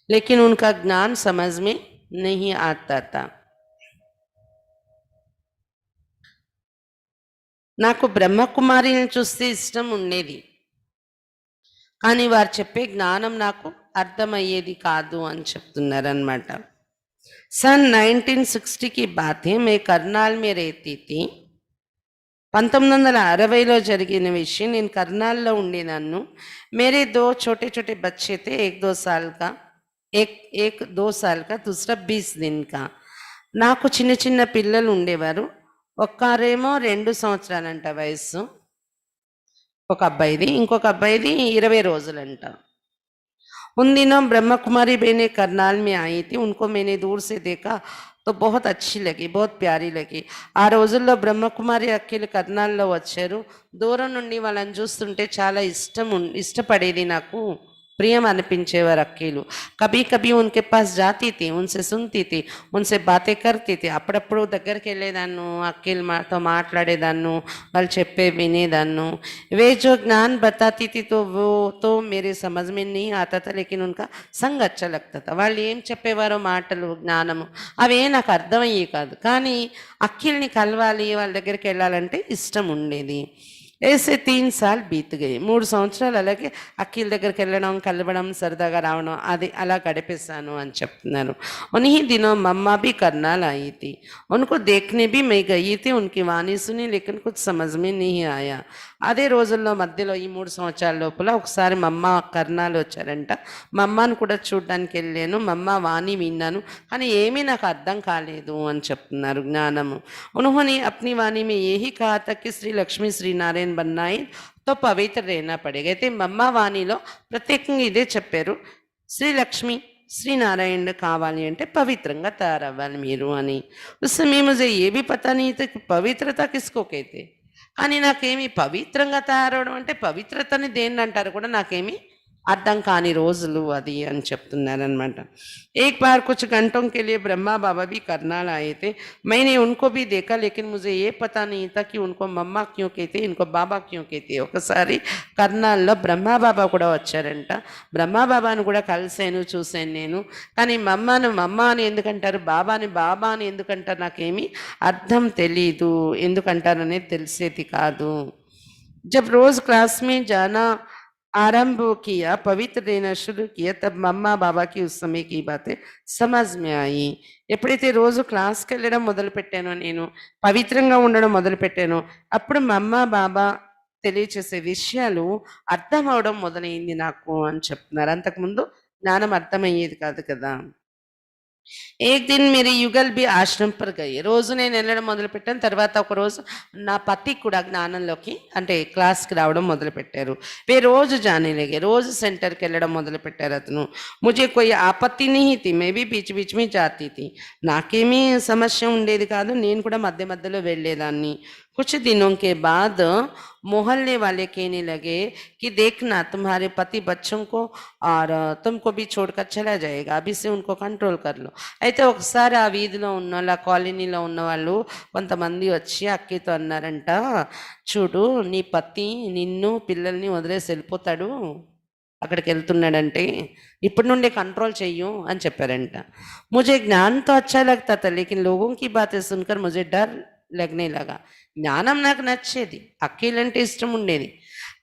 लेकिन उनका ज्ञान समझ में नहीं आता था. నాకు బ్రహ్మకుమారిని చూస్తే ఇష్టం ఉండేది, కానీ వారు చెప్పే జ్ఞానం నాకు అర్థమయ్యేది కాదు అని చెప్తున్నారు అన్నమాట. सन 1960 की बात है. मैं करनाल में रहती थी. 1960లో జరిగిన విషయం. నేను కర్నాల్లో ఉండేదాన్ని. मेरे 2 छोटे छोटे बच्चे थे. एक 2 साल का, एक 2 साल का, दूसरा 20 दिन का. నాకు చిన్న చిన్న పిల్లలు ఉండేవారు. ఒక్కరేమో 2 సంవత్సరాలంట వయస్సు ఒక అబ్బాయిది, ఇంకొక అబ్బాయిది 20 రోజులంట. उन दिनों ब्रह्मा कुमारी बहनें करनाल में आई थी. उनको मैंने दूर से देखा तो बहुत अच्छी लगी, बहुत प्यारी लगी. ఆ రోజుల్లో బ్రహ్మకుమారి అక్కలు కర్నాల్లో వచ్చారు. దూరం నుండి వాళ్ళని చూస్తుంటే చాలా ఇష్టపడేది నాకు प्रियम అనిపించేవారు అక్కీలు. కభీ కభీ ఉన్కే పాస్ జాతీ థీ, ఉన్సే సున్‌తీ థీ, ఉన్సే బాతే కర్తీ థీ. అప్పుడప్పుడు దగ్గరికెళ్ళేదాన్ను, అక్కీలతో మాట్లాడేదాన్ను, వాళ్ళు చెప్పేవి వినేదాన్ను. వే జో జ్ఞాన్ బతాతీ థీ తో वो तो मेरे समझ में नहीं आता था, लेकिन उनका संग अच्छा लगता था. వాళ్ళు ఏం చెప్పేవారో మాటలు, జ్ఞానము అవే నాకు అర్థమయ్యేవి కాదు. కానీ అఖిల్ని కలవాలి, వాళ్ళ దగ్గరికి వెళ్ళాలంటే ఇష్టం ఉండేది. ऐसे 3 साल बीत गए. 3 సంవత్సరాలు అలాగే అఖిల్ దగ్గరికి వెళ్ళడం, కలవడం, సరదాగా రావడం అది అలా గడిపేశాను అని చెప్తున్నారు. उन्हीं दिनों मम्मा भी करनाल आई थी. उनको देखने भी मैं गई थी. उनकी वाणी सुनी, लेकिन कुछ समझ में नहीं आया. అదే రోజుల్లో మధ్యలో ఈ 3 సంవత్సరాల లోపల ఒకసారి మా అమ్మ కర్నాలు వచ్చారంట. మా అమ్మను కూడా చూడడానికి వెళ్ళాను. మా అమ్మ వాణి విన్నాను, కానీ ఏమీ నాకు అర్థం కాలేదు అని చెప్తున్నారు జ్ఞానము. उन्होंने अपनी वाणी में यही कहा था कि श्री लक्ष्मी श्री नारायण बनना है तो पवित्र रहना पड़ेगा. అయితే మమ్మ వాణిలో ప్రత్యేకంగా ఇదే చెప్పారు, శ్రీలక్ష్మి శ్రీనారాయణ కావాలి అంటే పవిత్రంగా తయారవ్వాలి మీరు అని. उस समय मुझे ये भी पता नहीं था कि पवित्रता किसको कहते. కానీ నాకేమి పవిత్రంగా తయారవడం అంటే పవిత్రతని దేన్ని అంటారు కూడా నాకేమి అర్థం కాని రోజులు అది అని చెప్తున్నారనమాట. एक बार कुछ घंटों के लिए ब्रह्मा बाबा भी करनाल आए थे. मैंने उनको भी देखा, लेकिन मुझे ये पता नहीं था कि उनको मम्मा क्यों कहते, इनको बाबा क्यों कहते. ఒకసారి కర్నాల్లో బ్రహ్మా బాబా కూడా వచ్చారంట. బ్రహ్మా బాబాను కూడా కలిసాను, చూశాను నేను. కానీ మమ్మను మమ్మ అని ఎందుకంటారు, బాబాని బాబా అని ఎందుకంటారు నాకేమీ అర్థం తెలీదు, ఎందుకంటారనేది తెలిసేది కాదు. जब रोज क्लास में जाना आरंभ किया, पवित्र रहना शुरू किया, तब मम्मा बाबा की उस समय की बातें समझ में आई. ఎప్పుడైతే రోజు క్లాస్కి వెళ్ళడం మొదలుపెట్టానో, నేను పవిత్రంగా ఉండడం మొదలుపెట్టానో, అప్పుడు మమ్మ బాబా తెలియచేసే విషయాలు అర్థం అవడం మొదలైంది నాకు అని చెప్తున్నారు. అంతకుముందు జ్ఞానం అర్థమయ్యేది కాదు కదా. एक दिन मेरे युगल भी ఆశ్రम पर गए. రోజు నేను వెళ్ళడం మొదలుపెట్టాను. తర్వాత ఒక రోజు నా పతి కూడా జ్ఞానంలోకి అంటే క్లాస్కి రావడం మొదలుపెట్టారు. वे रोज जाने लगे. రోజు సెంటర్కి వెళ్ళడం మొదలుపెట్టారు అతను. मुझे कोई आपत्ति नहीं थी, मैं भी बीच बीच में जाती थी. నాకేమీ సమస్య ఉండేది కాదు, నేను కూడా మధ్య మధ్యలో వెళ్ళేదాన్ని. कुछ दिनों के बाद मोहल्ले वाले कहने लगे कि देखना तुम्हारे पति बच्चों को और तुमको भी छोड़कर चला जाएगा, अभी से उनको कंट्रोल कर लो. అయితే ఒకసారి ఆ వీధిలో ఉన్న వాళ్ళ కాలనీలో ఉన్న వాళ్ళు కొంతమంది వచ్చి అక్కితో అన్నారంట, చూడు నీ పతి నిన్ను పిల్లల్ని వదిలేసి వెళ్ళిపోతాడు, అక్కడికి వెళ్తున్నాడంటే ఇప్పటి నుండే కంట్రోల్ చెయ్యు అని చెప్పారంట. मुझे ज्ञान तो अच्छा लगता था, लेकिन लोगों की बातें सुनकर मुझे डर लगने लगा. జ్ఞానం నాకు నచ్చేది, అక్కీలంటే ఇష్టం ఉండేది,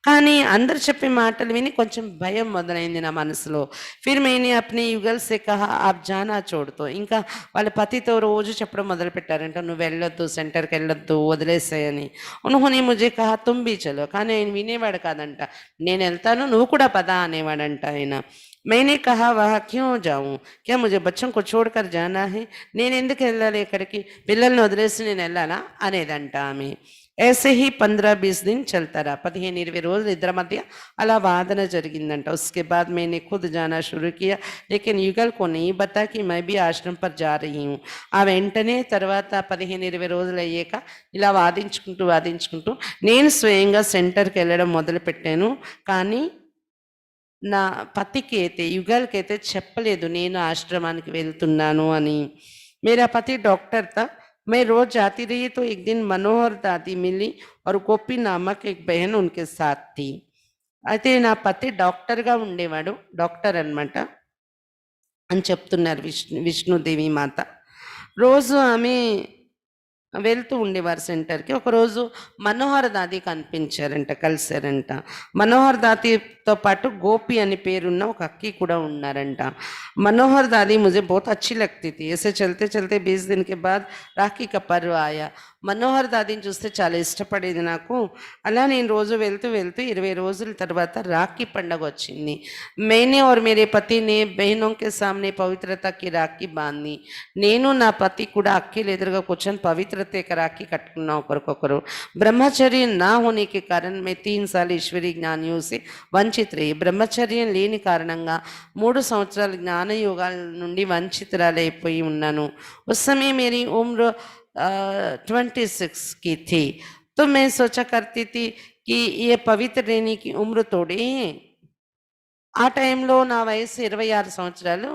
కానీ అందరు చెప్పే మాటలు విని కొంచెం భయం మొదలైంది నా మనసులో. ఫిర్ मैंने अपने युगल से कहा आप जाना छोड़ दो. ఇంకా వాళ్ళ పతితో రోజు చెప్పడం మొదలుపెట్టారంట, నువ్వు వెళ్ళొద్దు, సెంటర్కి వెళ్ళొద్దు, వదిలేసాయని. उन्होंने मुझे कहा तुम भी चलो. కానీ ఆయన వినేవాడు కాదంట. నేను వెళ్తాను, నువ్వు కూడా పదా అనేవాడంట ఆయన. मैंने कहा वह क्यों जाऊं, क्या मुझे बच्चों को छोड़कर जाना है, నేను ఎందుకు వెళ్ళాలి ఎక్కడికి, పిల్లల్ని వదిలేసి నేను వెళ్ళాలా అనేదంట ఆమె. ऐसे ही 15-20 दिन चलता रहा. 15-20 రోజులు ఇద్దరి మధ్య అలా వాదన జరిగిందంట. उसके बाद मैंने खुद जाना शुरू किया, लेकिन युगल को नहीं बता कि मैं भी आश्रम पर जा रही हूँ. ఆ వెంటనే తర్వాత 15-20 రోజులు అయ్యాక ఇలా వాదించుకుంటూ నేను స్వయంగా సెంటర్కి వెళ్ళడం మొదలుపెట్టాను. కానీ నా పతికి అయితే युगल అయితే చెప్పలేదు నేను ఆశ్రమానికి వెళ్తున్నాను అని. मेरा पति डॉक्टर था. मैं रोज जाती रही तो एक दिन मनोहर दादी मिली और गोपी नामक एक बहन उनके साथ थी. అయితే నా పతి డాక్టర్గా ఉండేవాడు, డాక్టర్ అన్నమాట అని చెప్తున్నారు విష్ణుదేవి మాత. రోజు ఆమె వెళ్తూ ఉండేవారు సెంటర్కి. ఒకరోజు మనోహర్ దాది కనిపించారంట, కలిశారంట. మనోహర్ దాదితో పాటు గోపి అని పేరున్న ఒక అక్కి కూడా ఉన్నారంట. मनोहर दादी मुझे बहुत अच्छी लगती थी. ऐसे चलते चलते 20 दिन के बाद రాఖీ का पर्व आया. మనోహర్ దాదిని చూస్తే చాలా ఇష్టపడేది నాకు. అలా నేను రోజు వెళ్తూ 20 రోజుల తర్వాత రాఖీ పండగ వచ్చింది. मैंने और मेरे पति ने बहनों के सामने पवित्रता की राखी बांधी. నేను నా పతి కూడా అక్కీలు ఎదురుగా కూర్చొని పవిత్రత యొక్క రాఖీ కట్టుకున్నాం ఒకరికొకరు. బ్రహ్మచర్యం నా होने के कारण मैं 3 साल ईश्वरीय ज्ञानियों से వంచిత रही. బ్రహ్మచర్యం లేని కారణంగా 3 సంవత్సరాలు జ్ఞానయోగాల నుండి వంచితురాలైపోయి ఉన్నాను. उस समय मेरी उम्र 26 की थी. तो मैं सोचा करती थी कि ये पवित्र रहने की उम्र थोड़ी है. ఆ టైంలో నా వయసు 26 సంవత్సరాలు.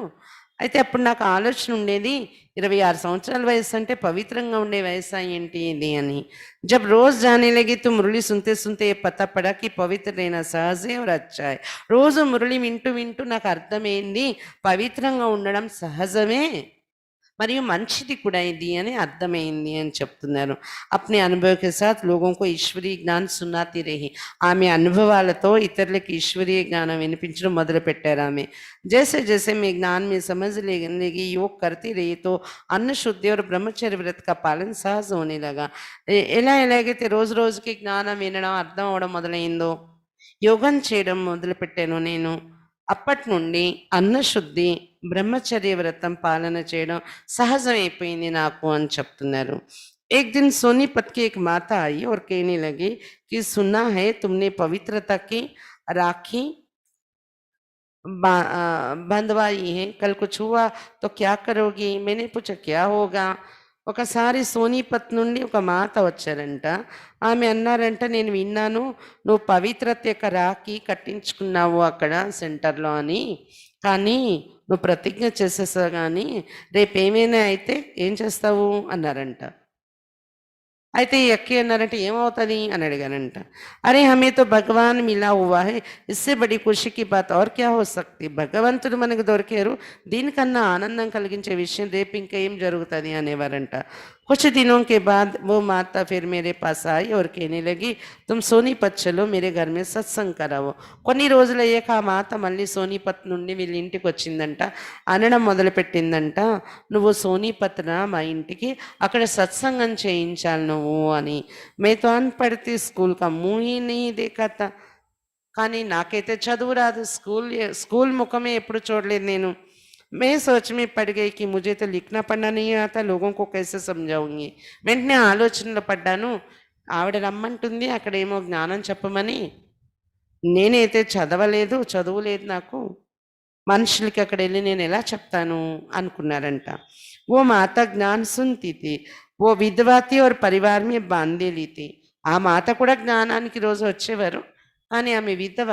అయితే అప్పుడు నాకు ఆలోచన ఉండేది, 26 సంవత్సరాల వయస్సు అంటే పవిత్రంగా ఉండే వయస్సా ఏంటి ఇది అని. జబ్ రోజ్ జానే లగే తో మురళి సునతే సునతే యే పతా పడా కి పవిత్ర रहना सहज है और अच्छा है. రోజు మురళి వింటూ వింటూ నాకు అర్థమైంది, పవిత్రంగా ఉండడం సహజమే మరియు మంచిది కూడా ఇది అని అర్థమైంది అని చెప్తున్నారు. అప్నే అనుభవ్ కే సాత్ లోగోं को ఈశ్వరీయ జ్ఞాన్ సునాతి రహి. ఆమె అనుభవాలతో ఇతరులకు ఈశ్వరీయ జ్ఞానం వినిపించడం మొదలుపెట్టారు ఆమె. जैसे जैसे मैं ज्ञान में समझ लेगी योग करती रही तो अन्न शुद्धि और ब्रह्मचर्य व्रत का पालन सहज होने लगा. ఎలా ఎలాగైతే రోజు రోజుకి జ్ఞానం వినడం అర్థం అవడం మొదలైందో యోగం చేయడం మొదలుపెట్టాను నేను. అప్పటి నుండి అన్నశుద్ధి బ్రహ్మచర్య వ్రతం పాలన చేయడం సహజమైపోయింది నాకు అని చెప్తున్నారు. एक दिन सोनीपत की एक माता आई और कहने लगी कि सुना है तुमने पवित्रता की राखी बंधवाई है, कल कुछ हुआ तो क्या करोगी? मैंने पूछा क्या होगा? ఒకసారి సోనీపత్ నుండి ఒక మాత వచ్చారంట. ఆమె అన్నారంట, నేను విన్నాను నువ్వు పవిత్రత యొక్క రాఖీ కట్టించుకున్నావు అక్కడ సెంటర్లో అని, కానీ నువ్వు ప్రతిజ్ఞ చేసేసావు, కానీ రేపేమైనా అయితే ఏం చేస్తావు అన్నారంట. అయితే ఈ అక్కి అన్నారంటే ఏమవుతుంది అని అడిగానంట. అరే హమే తో భగవాన్ మిలా హువా హై, ఇస్సే బడి ఖుషి కి బాత్ और क्या हो सकती. భగవంతుడు మనకు దొరికారు, దీనికన్నా ఆనందం కలిగించే విషయం రేపు ఇంకా ఏం జరుగుతుంది అనేవారంట. कुछ दिनों के बाद वो माता फिर मेरे पास आई और कहने लगी तुम सोनीपत चलो मेरे घर में सत्संग कराओ. కొన్ని రోజులు అయ్యాక ఆ మాత మళ్ళీ సోనీపత్ నుండి వీళ్ళ ఇంటికి వచ్చిందంట. అనడం మొదలుపెట్టిందంట, నువ్వు సోనీపత్ రా మా ఇంటికి, అక్కడ సత్సంగం చేయించాలి నువ్వు అని. మే తో అన్పడితే స్కూల్ కా ముహ్ హీ నహీ దేఖా థా. కానీ నాకైతే చదువు రాదు, స్కూల్ ముఖమే ఎప్పుడు చూడలేదు నేను. मैं सोच में पड़ गई कि मुझे तो लिखना पढ़ना नहीं आता, लोगों को कैसे समझाऊंगी. వెంటనే ఆలోచనలో పడ్డాను, ఆవిడ రమ్మంటుంది అక్కడేమో జ్ఞానం చెప్పమని, నేనైతే చదువు లేదు నాకు, మనుషులకి అక్కడ వెళ్ళి నేను ఎలా చెప్తాను అనుకున్నారంట. ఓ మాత జ్ఞాన్ సున్తి థీ, ఓ విధవా థీ और परिवार में बांधेली थी. ఆ మాత కూడా జ్ఞానానికి రోజు వచ్చేవారు, కానీ ఆమె విధవ,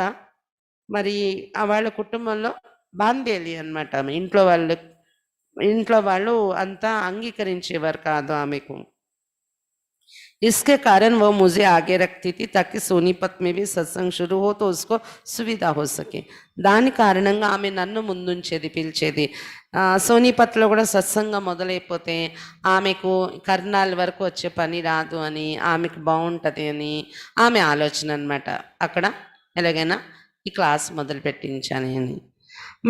మరి ఆ వాళ్ళ కుటుంబంలో బాంధేలి అనమాట. ఆమె ఇంట్లో వాళ్ళు అంతా అంగీకరించేవారు కాదు ఆమెకు. इसके कारण वो मुझे आगे रखती थी ताकि सोनीपत में भी सत्संग शुरू हो तो उसको సువిధ हो सके. దాని కారణంగా ఆమె నన్ను ముందుంచేది, పిలిచేది. సోనీపత్లో కూడా సత్సంగం మొదలైపోతే ఆమెకు కర్నాల్ వరకు వచ్చే పని రాదు అని, ఆమెకు బాగుంటుంది అని ఆమె ఆలోచన అనమాట. అక్కడ ఎలాగైనా ఈ క్లాస్ మొదలు పెట్టించాలి అని.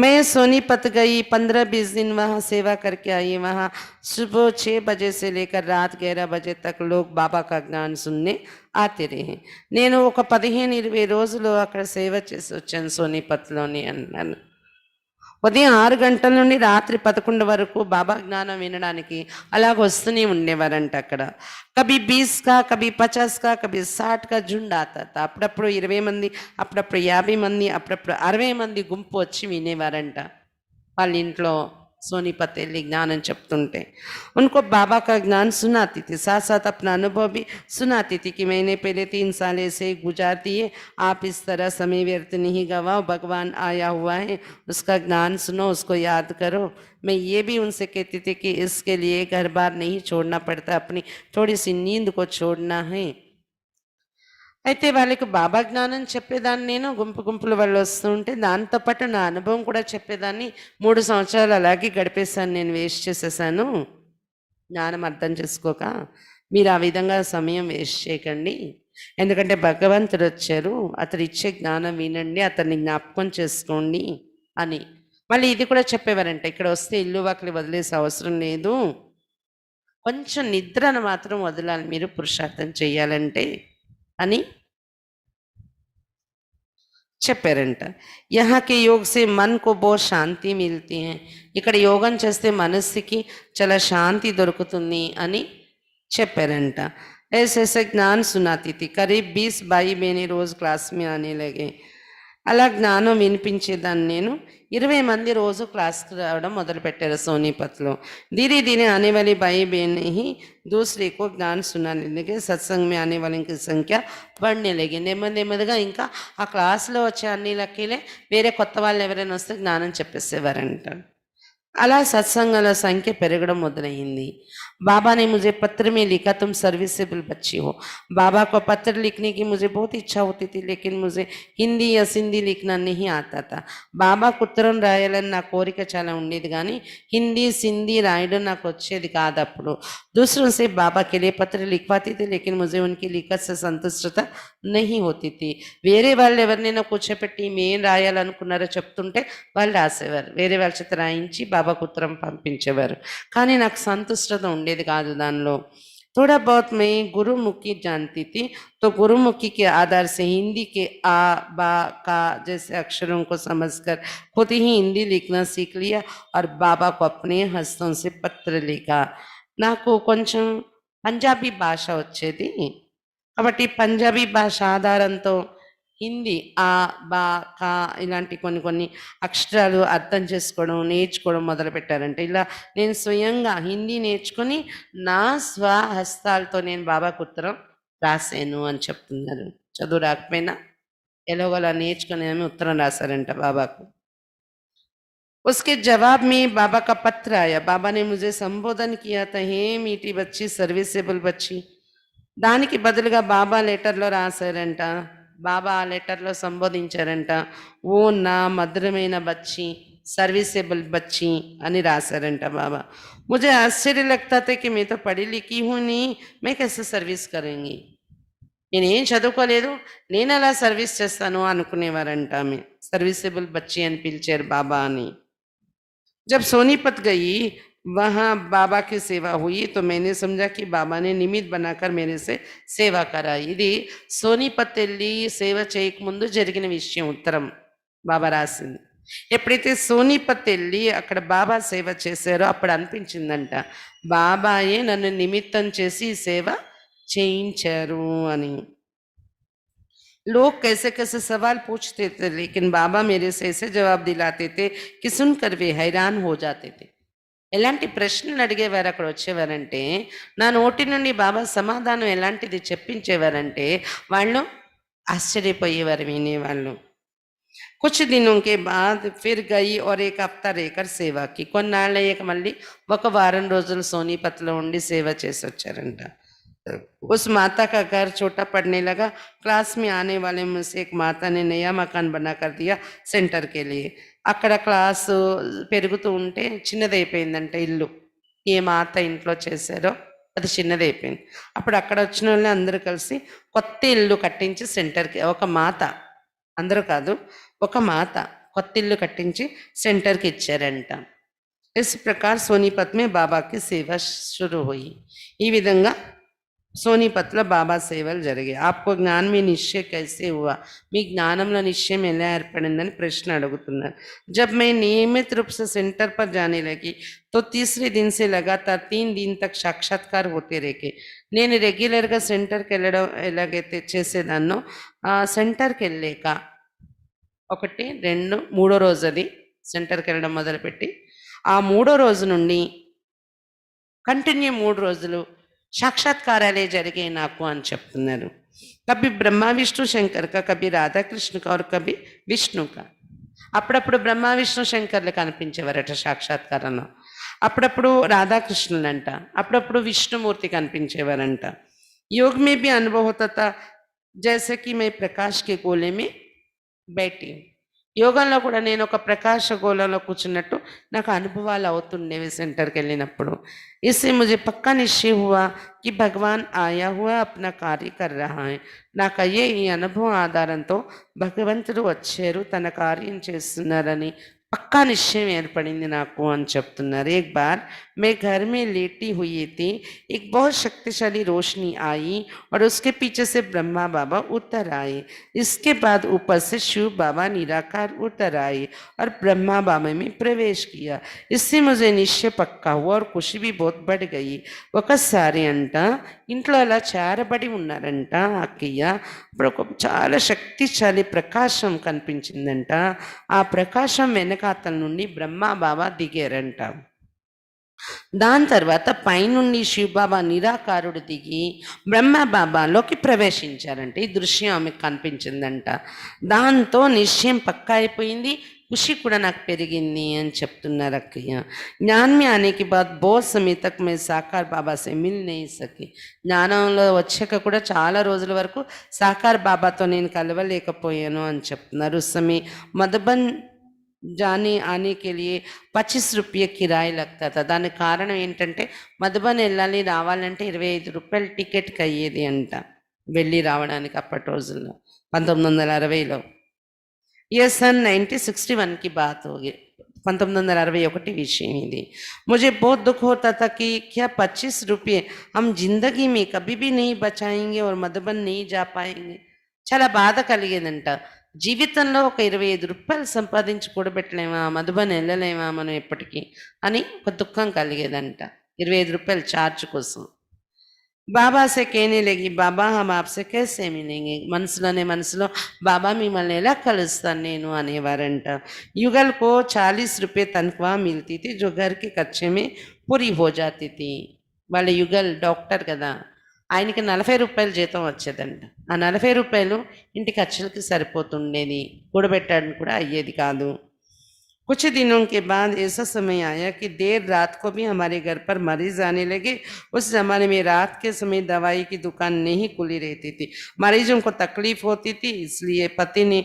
मैं सोनीपत गई, 15-20 दिन वहाँ सेवा करके आई. वहाँ सुबह 6 बजे से लेकर रात 11 बजे तक लोग बाबा का ज्ञान सुनने आते रहे. నేను ఒక 15-20 రోజులు అక్కడ సేవ చేసి వచ్చాను సోనీపత్లోని అన్నాను. ఉదయం 6 గంటల నుండి రాత్రి 11 వరకు బాబా జ్ఞానం వినడానికి అలాగ వస్తూనే ఉండేవారంట అక్కడ. కభీ 20 కా, కభీ 50 కా, కభీ 60 కా జుండ్ ఆతా తా. అప్పుడప్పుడు 20 మంది, అప్పుడప్పుడు 50 మంది, అప్పుడప్పుడు 60 మంది గుంపు వచ్చి వినేవారంట వాళ్ళ ఇంట్లో सोनीपत వెళ్ళి జ్ఞానం చెప్తుంటే. उनको बाबा का ज्ञान सुनाती थी, साथ साथ अपना अनुभव भी सुनाती थी कि मैंने पहले 3 साल ऐसे गुजार दिए, आप इस तरह समय व्यर्थ नहीं गवाओ, भगवान आया हुआ है, उसका ज्ञान सुनो, उसको याद करो. मैं ये भी उनसे कहती थी कि इसके लिए घर बार नहीं छोड़ना पड़ता, अपनी थोड़ी सी नींद को छोड़ना है. అయితే వాళ్ళకి బాబా జ్ఞానం చెప్పేదాన్ని నేను, గుంపులు వాళ్ళు వస్తూ ఉంటే దాంతోపాటు నా అనుభవం కూడా చెప్పేదాన్ని. 3 సంవత్సరాలు అలాగే గడిపేశాను, నేను వేస్ట్ చేసేసాను జ్ఞానం అర్థం చేసుకోక. మీరు ఆ విధంగా సమయం వేస్ట్ చేయకండి, ఎందుకంటే భగవంతుడు వచ్చారు, అతడు ఇచ్చే జ్ఞానం వినండి, అతన్ని జ్ఞాపకం చేసుకోండి అని. మళ్ళీ ఇది కూడా చెప్పేవారంట, ఇక్కడ వస్తే ఇల్లు వాకిలి వదిలేసే అవసరం లేదు, కొంచెం నిద్రను మాత్రం వదలాలి మీరు పురుషార్థం చేయాలంటే అని చెప్పారంట. यहाँ के योग से मन को बहुत శాంతి మిల్తీ है, ఇక్కడ యోగం చేస్తే మనస్సుకి చాలా శాంతి దొరుకుతుంది అని చెప్పారంట. ऐसे ज्ञान सुनाती थी. करीब 20 भाई बहनें रोज क्लास में आने लगे. అలా జ్ఞానం వినిపించేదాన్ని నేను. 20 మంది రోజు క్లాస్‌కి రావడం మొదలుపెట్టారు సోनीपतలో. धीरे धीरे आने वाली भाई बहन ही दूसरे को ज्ञान सुनाने लगे, सत्संग में आने वालों की संख्या बढ़ने लगी. నెమ్మది నెమ్మదిగా ఇంకా ఆ క్లాస్‌లో వచ్చే అన్ని లక్కీలే వేరే కొత్త వాళ్ళు ఎవరైనా వస్తే జ్ఞానం చెప్పేసేవారంట. అలా సత్సంగాల సంఖ్య పెరగడం మొదలైంది. बाबा ने मुझे पत्र में लिखा तुम सर्विसेबल बच्ची हो. बाबा को पत्र लिखने की मुझे बहुत इच्छा होती थी, लेकिन मुझे హిందీ या సింధీ लिखना नहीं आता था. బాబాకు ఉత్తరం రాయాలని నా కోరిక చాలా ఉండేది కానీ హిందీ సింధీ రాయడం నాకు వచ్చేది కాదు అప్పుడు. दूसरों से बाबा के लिए पत्र लिखवाती थी, लेकिन मुझे उनकी लिखत से संतुष्टता नहीं होती थी. వేరే వాళ్ళు ఎవరినైనా కూర్చోపెట్టి మేం రాయాలనుకున్నారో చెప్తుంటే వాళ్ళు రాసేవారు. వేరే వాళ్ళ చేత రాయించి బాబాకు ఉత్తరం పంపించేవారు. కానీ నాకు సంతుష్టత ఉండేది కాదు దానిలో. थोड़ा बहुत मैं गुरुमुखी जानती थी, तो गुरुमुखी के आधार से हिंदी के आ बा का जैसे अक्षरों को समझकर खुद ही हिंदी लिखना सीख लिया और बाबा को अपने हस्तों से पत्र लिखा. నాకు కొంచెం పంజాబీ భాష వచ్చేది కాబట్టి పంజాబీ భాష ఆధారంతో హిందీ ఆ బా కా ఇలాంటి కొన్ని కొన్ని అక్షరాలు అర్థం చేసుకోవడం నేర్చుకోవడం మొదలుపెట్టారంట. ఇలా నేను స్వయంగా హిందీ నేర్చుకొని నా స్వహస్తాలతో నేను బాబాకు ఉత్తరం రాశాను అని చెప్తున్నారు. చదువు రాకపోయినా ఎలాగోలా నేర్చుకొని ఆమె ఉత్తరం రాశారంట బాబాకు. उसके जवाब में बाबा का पत्र आया. बाबा ने मुझे संबोधन किया था, हे मीठी बच्ची, सर्विसेबल बच्ची. దానికి బదులుగా బాబా లెటర్లో రాశారంట. బాబా ఆ లెటర్లో సంబోధించారంట, ఓ నా మధురమైన బచ్చి, सर्विसेबल बच्ची అని రాశారంట బాబా. मुझे आश्चर्य लगता था कि मैं तो पढ़ी लिखी हूँ नहीं, मैं कैसे सर्विस करूँगी. నేనేం చదువుకోలేదు, నేను ఎలా సర్వీస్ చేస్తాను అనుకునేవారంట ఆమె. सर्विसेबल बच्ची అని పిలిచారు బాబా అని. जब सोनीपत गई वहाँ बाबा की सेवा हुई तो मैंने समझा कि बाबा ने निमित्त बनाकर मेरे से సేవ कराई. ఇది సోనీపత్ వెళ్ళి సేవ చేయకముందు జరిగిన విషయం. ఉత్తరం బాబా రాసింది. ఎప్పుడైతే సోనీపత్ వెళ్ళి అక్కడ బాబా సేవ చేశారో అప్పుడు అనిపించిందంట, బాబాయే నన్ను నిమిత్తం చేసి సేవ చేయించారు అని. लोग कैसे कैसे सवाल पूछते थे, लेकिन बाबा मेरे से ऐसे जवाब दिलाते थे कि सुनकर वे हैरान हो जाते थे. ఎలాంటి ప్రశ్నలు అడిగేవారు అక్కడ వచ్చేవారంటే, నా నోటి నుండి బాబా సమాధానం ఎలాంటిది చెప్పించేవారంటే వాళ్ళు ఆశ్చర్యపోయేవారు వినేవాళ్ళు. कुछ दिनों के बाद फिर गई और एक हफ्ता रहकर సేవ की. కొన్నాళ్ళయ్యాక మళ్ళీ ఒక వారం రోజులు సోనీపత్లో ఉండి సేవ చేసి వచ్చారంట. उस माता का घर छोटा पड़ने लगा. क्लास में आने वाले में से एक माता ने नया मकान बना कर दिया सेंटर के लिए. అక్కడ క్లాసు పెరుగుతూ ఉంటే చిన్నదైపోయిందంట ఇల్లు. ఏ మాత ఇంట్లో చేశారో అది చిన్నదైపోయింది. అప్పుడు అక్కడ వచ్చిన వాళ్ళు అందరూ కలిసి కొత్త ఇల్లు కట్టించి సెంటర్కి, ఒక మాత, అందరూ కాదు, ఒక మాత కొత్త ఇల్లు కట్టించి సెంటర్కి ఇచ్చారంట. इस प्रकार सोनीपत में बाबा की सेवा शुरू हुई. ఈ విధంగా సోనీపత్లో బాబా సేవలు జరిగాయి. आपको ज्ञान में निश्चय कैसे हुआ, మీ జ్ఞానంలో నిశ్చయం ఎలా ఏర్పడిందని ప్రశ్న అడుగుతున్నారు. जब मैं नियमित रूप से सेंटर पर जाने लगी तो तीसरे दिन से लगातार 3 दिन तक साक्षात्कार होते रहे. నేను రెగ్యులర్గా సెంటర్కి వెళ్ళడం ఎలాగైతే చేసేదాన్నో సెంటర్కి వెళ్ళాక 1, 2, 3 రోజు అది సెంటర్కి వెళ్ళడం మొదలుపెట్టి ఆ 3వ రోజు నుండి కంటిన్యూ 3 రోజులు సాక్షాత్కారాలే జరిగాయి నాకు అని చెప్తున్నారు. కభీ బ్రహ్మ విష్ణు శంకర్ కా, కభీ రాధాకృష్ణ కా, और కభీ విష్ణు కా. అప్పుడప్పుడు బ్రహ్మ విష్ణు శంకర్లు కనిపించేవారట సాక్షాత్కారంలో, అప్పుడప్పుడు రాధాకృష్ణులంట, అప్పుడప్పుడు విష్ణుమూర్తి కనిపించేవారంట. योग में भी अनुभव होता था जैसे कि मैं प्रकाश के गोले में बैठी. యోగంలో కూడా నేను ఒక ప్రకాశ గోళంలో కూర్చున్నట్టు నాకు అనుభవాలు అవుతుండేవి సెంటర్కి వెళ్ళినప్పుడు. इससे मुझे पक्का निश्चय हुआ कि भगवान आया हुआ अपना कार्य कर रहा है. నాకు అయ్యే ఈ అనుభవం ఆధారంతో భగవంతుడు వచ్చారు, తన కార్యం చేస్తున్నారని पक्का निश्चय ఏర్పడింది నాకు అని చెప్తున్నారు. एक बार मैं घर में लेटी हुई थी, एक बहुत शक्तिशाली रोशनी आई और उसके पीछे से ब्रह्मा बाबा उतर आए। इसके बाद ऊपर से शिव बाबा निराकार उतर आए और ब्रह्मा बाबा में प्रवेश किया। इससे मुझे निश्चय पक्का हुआ और खुशी भी बहुत बढ़ गई। ఒకసారి అంట ఇంట్లో అలా చేరబడి ఉన్నారంట అక్కయ్య. అప్పుడు ఒక చాలా శక్తిశాలి ప్రకాశం కనిపించిందంట. ఆ ప్రకాశం వెనకాతల నుండి బ్రహ్మ బాబా దిగారంట. దాని తర్వాత పైనుండి శివబాబా నిరాకారుడు దిగి బ్రహ్మ బాబాలోకి ప్రవేశించారంట. ఈ దృశ్యం ఆమెకు కనిపించిందంట. దాంతో నిశ్చయం పక్కా అయిపోయింది, ఖుషి కూడా నాకు పెరిగింది అని చెప్తున్నారు అక్కయ్య. జ్ఞాన్ में आने के बाद बहुत समय तक मैं సాకార్ బాబా से मिल नहीं सकी. జ్ఞానంలో వచ్చాక కూడా చాలా రోజుల వరకు సాకార్ బాబాతో నేను కలవలేకపోయాను అని చెప్తున్నారు. उस समय मधुबन जाने आने के लिए 25 रुपये కిరాయి लगता था. దానికి కారణం ఏంటంటే మధుబన్ వెళ్ళాలి రావాలంటే 25 రూపాయలు టికెట్కి అయ్యేది అంట వెళ్ళి రావడానికి అప్పటి రోజుల్లో 1960లో. ये सन 1961 की बात होगी. 1961 विषय ఇది. मुझे बहुत दुख होता था कि क्या 25 रुपये हम जिंदगी में कभी भी नहीं बचाएंगे और मधुबन नहीं जा पाएंगे. చాలా బాధ కలిగేదంట. జీవితంలో ఒక 25 రూపాయలు సంపాదించి కూడబెట్టలేమా, మధుబన్ వెళ్ళలేమా మనం ఎప్పటికీ అని ఒక దుఃఖం కలిగేదంట 25 రూపాయలు ఛార్జ్ కోసం. బాబా సే కేనే లగి బాబా హమ్ ఆప్సే कैसे मिलेंगे. మనసులో బాబా మిమ్మల్ని ఎలా కలుస్తాను నేను అనేవారంట. युगल को 40 रुपये तनख्वाह मिलती थी जो घर के खर्चे में पूरी हो जाती थी. వాళ్ళ యుగల్ డాక్టర్ కదా, ఆయనకి 40 రూపాయలు జీతం వచ్చేదంట. ఆ 40 రూపాయలు ఇంటి ఖర్చులకి సరిపోతుండేది, కూడబెట్టడానికి కూడా అయ్యేది కాదు. कुछ दिनों के बाद ऐसा समय आया कि देर रात को भी हमारे घर पर मरीज आने लगे. उस जमाने में रात के समय दवाई की दुकान नहीं खुली रहती थी. मरीजों को तकलीफ होती थी, इसलिए पति ने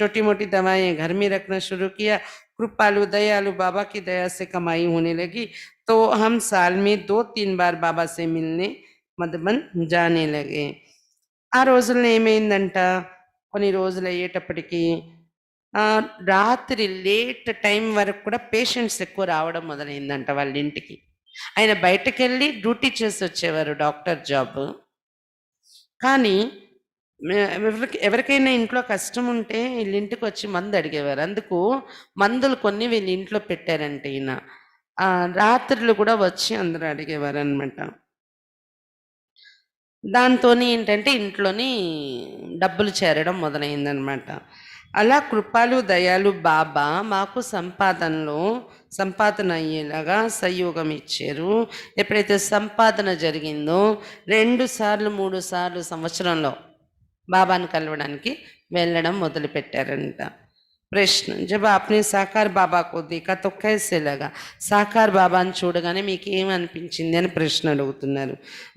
छोटी मोटी दवाएं घर में रखना शुरू किया. कृपालु दयालु बाबा की दया से कमाई होने लगी, तो हम साल में 2-3 बार बाबा से मिलने మధుబన్ జానే లగే. ఆ రోజుల్లో ఏమైందంట, కొన్ని రోజులు అయ్యేటప్పటికీ రాత్రి లేట్ టైం వరకు కూడా పేషెంట్స్ ఎక్కువ రావడం మొదలైందంట వాళ్ళ ఇంటికి. ఆయన బయటకెళ్ళి డ్యూటీ చేసి వచ్చేవారు, డాక్టర్ జాబ్. కానీ ఎవరికైనా ఇంట్లో కష్టం ఉంటే వీళ్ళ ఇంటికి వచ్చి మందు అడిగేవారు. అందుకు మందులు కొన్ని వీళ్ళ ఇంట్లో పెట్టారంట ఈయన. రాత్రులు కూడా వచ్చి అందరూ అడిగేవారు అనమాట. దాంతోని ఏంటంటే ఇంట్లోని డబ్బులు చేరడం మొదలైందనమాట. అలా కృపాలు దయాలు బాబా మాకు సంపాదన అయ్యేలాగా సహయోగం ఇచ్చారు. ఎప్పుడైతే సంపాదన జరిగిందో 2 సార్లు 3 సార్లు సంవత్సరంలో బాబాను కలవడానికి వెళ్ళడం మొదలుపెట్టారంట. ప్రశ్న, जब आपने साकार बाबा को देखा तो कैसे लगा. साकार బాబాని చూడగానే మీకు ఏమనిపించింది అని ప్రశ్న అడుగుతున్నారు.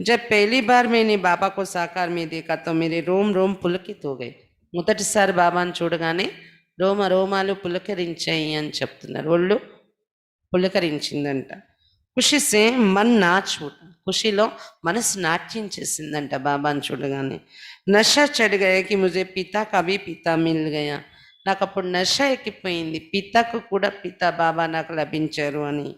जब पहली बार मैंने बाबा को साकार में देखा तो मेरे रोम रोम पुलकित हो गए. మొదటిసారి బాబాని చూడగానే రోమాలు పులకరించాయి అని చెప్తున్నారు. ఒళ్ళు పులకరించిందంట. ఖుషిసే మన్ నాచ్ ఉఠా. ఖుషిలో మనసు నాట్యం చేసిందంట బాబాని చూడగానే. నషా చढ़ गया कि मुझे पिता का भी पिता मिल गया. నాకు అప్పుడు నష ఎక్కిపోయింది, పితకు కూడా పిత బాబా నాకు లభించారు అని.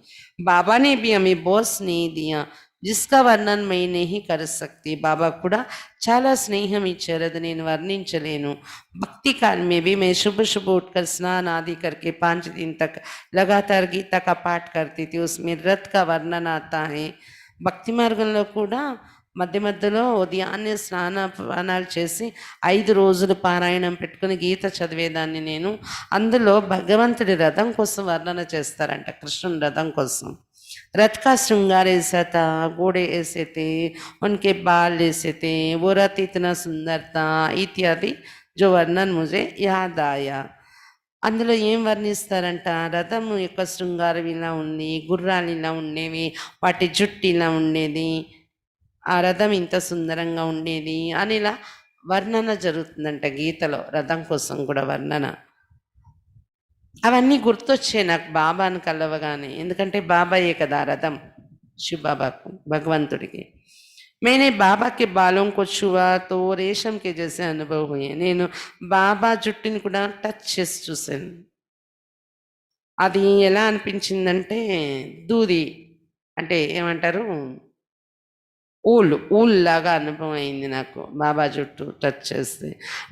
బాబానే भी हमें बहुत स्नेह दिया जिसका वर्णन मैं नहीं कर सकती. బాబా కూడా చాలా స్నేహం ఇచ్చారు, అది నేను వర్ణించలేను. भक्ति काल में भी मैं सुबह उठकर स्नान आदि करके 5 दिन तक लगातार गीता का पाठ करती थी. उसमें रथ का वर्णन आता है. భక్తి మార్గంలో కూడా మధ్య మధ్యలో ఉదయాన్నే స్నానాలు చేసి 5 రోజులు పారాయణం పెట్టుకుని గీత చదివేదాన్ని నేను. అందులో భగవంతుడి రథం కోసం వర్ణన చేస్తారంట, కృష్ణుని రథం కోసం. रथ का श्रृंगार ऐसा था, घोड़े ऐसे थे, उनके बाल ऐसे थे, वो रथ इतना सुंदर था इत्यादि जो वर्णन मुझे याद आया. అందులో ఏం వర్ణిస్తారంట, రథం యొక్క శృంగారం ఇలా ఉంది, గుర్రాలు ఇలా ఉండేవి, వాటి జుట్టు ఇలా ఉండేది, ఆ రథం ఇంత సుందరంగా ఉండేది అని ఇలా వర్ణన జరుగుతుందంట గీతలో. రథం కోసం కూడా వర్ణన. అవన్నీ గుర్తొచ్చాయి నాకు బాబాను కలవగానే. ఎందుకంటే బాబాయే కదా రథం శివబాబాకు, భగవంతుడికి. मैंने बाबा के बालों को छुआ तो रेशम के जैसे अनुभव हुए. నేను బాబా జుట్టుని కూడా టచ్ చేసి చూశాను. అది ఎలా అనిపించిందంటే దూది అంటే ఏమంటారు ऊल लागा अनुभव अయింది నాకు बाबा जुट्टू टच చేస్తే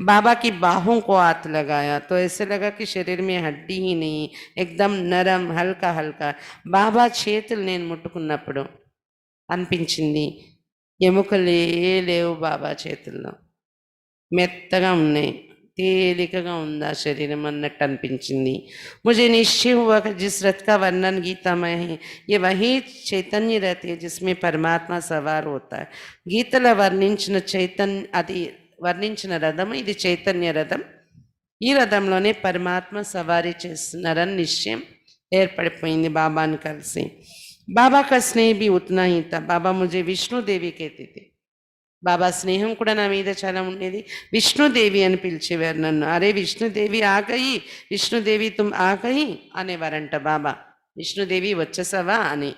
बाबा की बाहों को हाथ लगाया तो ऐसे लगा कि शरीर में हड्डी ही नहीं एकदम नरम हल्का हल्का बाबा చేతులు నేను ముట్టుకున్నప్పుడు అనిపించింది ఎముకలే లేవు బాబా చేతుల్లో మెత్తగా ఉన్నాయి తేలికగా ఉంది ఆ శరీరం అన్నట్టు అనిపించింది मुझे निश्चय हुआ कि जिस रथ का वर्णन गीता में है ये वही चैतन्य रथ है जिसमें परमात्मा सवार होता है గీతలో వర్ణించిన చైతన్య అది వర్ణించిన రథం ఇది చైతన్య రథం ఈ రథంలోనే పరమాత్మ సవారీ చేస్తున్నారని నిశ్చయం ఏర్పడిపోయింది బాబాని కలిసి बाबा का स्नेह भी उतना ही था बाबा मुझे विष्णु देवी कहते थे బాబా స్నేహం కూడా నా మీద చాలా ఉండేది విష్ణుదేవి అని పిలిచేవారు నన్ను అరే విష్ణుదేవి ఆగయి విష్ణుదేవి తుమ్ ఆగయి అనేవారంట బాబా విష్ణుదేవి వచ్చేసావా అని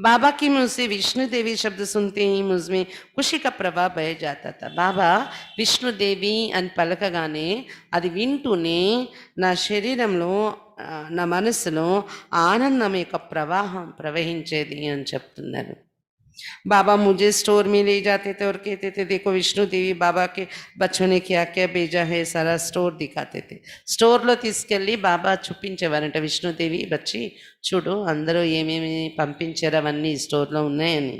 बाबा की मुँह से विष्णु देवी शब्द सुनते ही मुझमें खुशी का प्रवाह बह जाता था बाबा విష్ణుదేవి అని పలకగానే అది వింటూనే నా శరీరంలో నా మనసులో ఆనందం యొక్క ప్రవాహం ప్రవహించేది అని చెప్తున్నారు बाबा मुझे स्टोर में ले जाते थे और कहते थे देखो विष्णु देवी बाबा के बच्चों ने क्या क्या भेजा है सारा स्टोर दिखाते थे స్టోర్లో తీసుకెళ్ళి బాబా చూపించేవారంట విష్ణుదేవి బచ్చి చూడు అందరూ ఏమేమి పంపించారు అవన్నీ స్టోర్లో ఉన్నాయని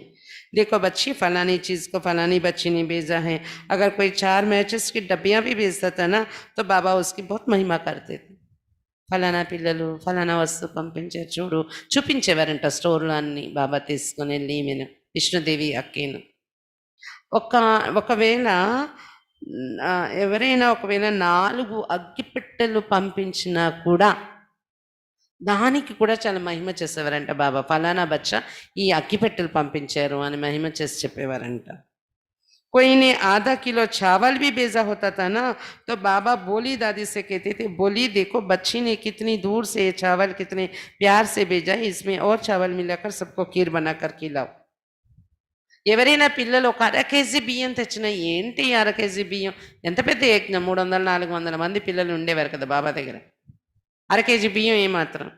देखो बच्ची फलानी चीज़ को फलानी बच्ची ने भेजा है अगर कोई 4 मैचेस की डब्बियाँ भी भेजता था ना तो बाबा उसकी बहुत महिमा करते थे ఫలానా పిల్లలు ఫలానా వస్తువు పంపించారు చూడు చూపించేవారంట స్టోర్లో అన్ని బాబా తీసుకొని వెళ్ళి ఈమెను విష్ణుదేవి అక్కేను ఒకవేళ ఎవరైనా ఒకవేళ 4 అగ్గిపెట్టెలు పంపించినా కూడా దానికి కూడా చాలా మహిమ చేసేవారంట బాబా ఫలానా బచ్చా ఈ అగ్గిపెట్టెలు పంపించారు అని మహిమ చేసి చెప్పేవారంట कोई ने आधा किलो चावल भी भेजा होता था ना तो बाबा बोली दादी से कहते थे बोली देखो बच्ची ने कितनी दूर से ये चावल कितने प्यार से भेजा है इसमें और चावल मिलाकर सबको खीर बनाकर खिलाओ ఎవరైనా పిల్లలు ఒక 1/2 కేజీ బియ్యం తెచ్చినా ఏంటి 1/2 కేజీ బియ్యం ఎంత పెద్ద యజ్ఞం 300-400 మంది పిల్లలు ఉండేవారు కదా బాబా దగ్గర 1/2 కేజీ బియ్యం ఏమాత్రం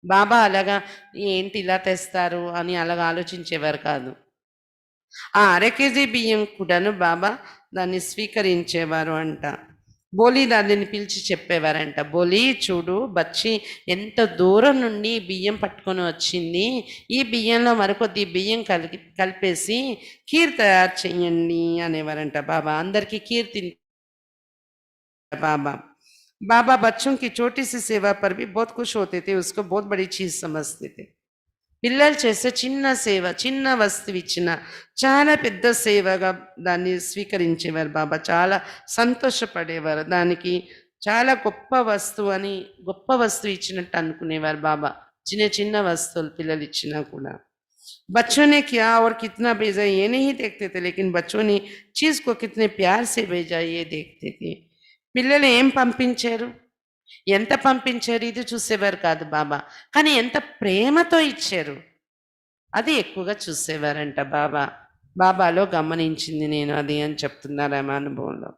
బాబా అలాగా ఏంటి ఇలా తెస్తారు అని అలాగా ఆలోచించేవారు కాదు ఆ 1/2 కేజీ బియ్యం కూడాను బాబా దాన్ని స్వీకరించేవారు అంట బోలి దానిని పిలిచి చెప్పేవారంట బోలి చూడు బచ్చి ఎంత దూరం నుండి బియ్యం పట్టుకొని వచ్చింది ఈ బియ్యంలో మరికొద్ది బియ్యం కలిపేసి ఖీర్ తయారు చేయండి అనేవారంట బాబా అందరికీ ఖీర్ తిని बाबा बाबा बच्चों की छोटी सी सेवा पर भी बहुत खुश होते थे उसको बहुत बड़ी चीज समझते थे పిల్లలు చేసే చిన్న సేవ చిన్న వస్తువు ఇచ్చిన చాలా పెద్ద సేవగా దాన్ని స్వీకరించేవారు బాబా చాలా సంతోషపడేవారు దానికి చాలా గొప్ప వస్తువు ఇచ్చినట్టు అనుకునేవారు బాబా చిన్న చిన్న వస్తువులు పిల్లలు ఇచ్చినా కూడా बच्चों ने क्या और कितना भेजा ये नहीं देखते थे लेकिन बच्चों ने चीज को कितने प्यार से भेजा ये देखते थे పిల్లలు ఏం పంపించారు ఎంత పంపించారు ఇది చూసేవారు కాదు బాబా కానీ ఎంత ప్రేమతో ఇచ్చారు అది ఎక్కువగా చూసేవారంట బాబా బాబాలో గమనించింది నేను అది అని చెప్తున్నారు ఆ అనుభవంలో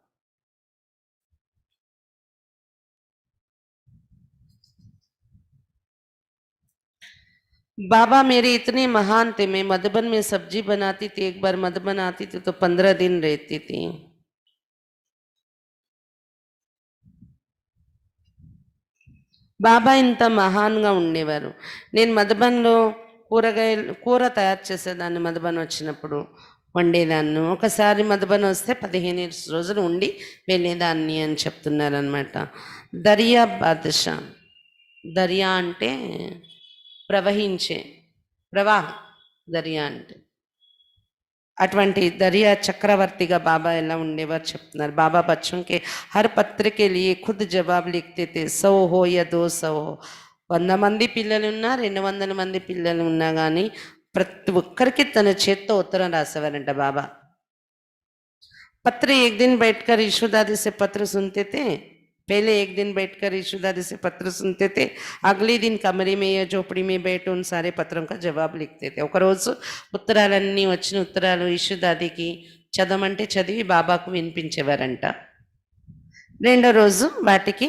बाबा मेरे इतने महान थे मैं मधुबन में सब्जी बनाती थी एक बार मधुबन आती थी तो 15 दिन रहती थी బాబా ఇంత మహాన్గా ఉండేవారు నేను మధుబన్లో కూర తయారు చేసేదాన్ని మధుబన్ వచ్చినప్పుడు వండేదాన్ని ఒకసారి మధుబన్ వస్తే 15 రోజులు ఉండి వెళ్ళేదాన్ని అని చెప్తున్నారనమాట దరియా బాద్షా దరియా అంటే ప్రవహించే ప్రవాహం దరియా అంటే అటువంటి దరియా చక్రవర్తిగా బాబా ఎలా ఉండేవారు చెప్తున్నారు బాబా బచ్చోं के हर पत्र के लिए खुद जवाब लिखते थे 100 हो या 200 हो 100 మంది పిల్లలు ఉన్నా 200 మంది పిల్లలు ఉన్నా కానీ ప్రతి ఒక్కరికి తన చేత్తో ఉత్తరం రాసేవారంట బాబా पत्र एक दिन बैठकर यशोदादी से पत्र सुनते थे पहले एक दिन बैठकर यशोदादी से पत्र सुनते थे अगले दिन कमरे में या झोपड़ी में बैठ उन सारे पत्रों का जवाब लिखते थे ఒక రోజు ఉత్తరాలన్నీ వచ్చిన ఉత్తరాలు యశోదాదికి చదవమంటే చదివి బాబాకు వినిపించేవారంట రెండో రోజు వాటికి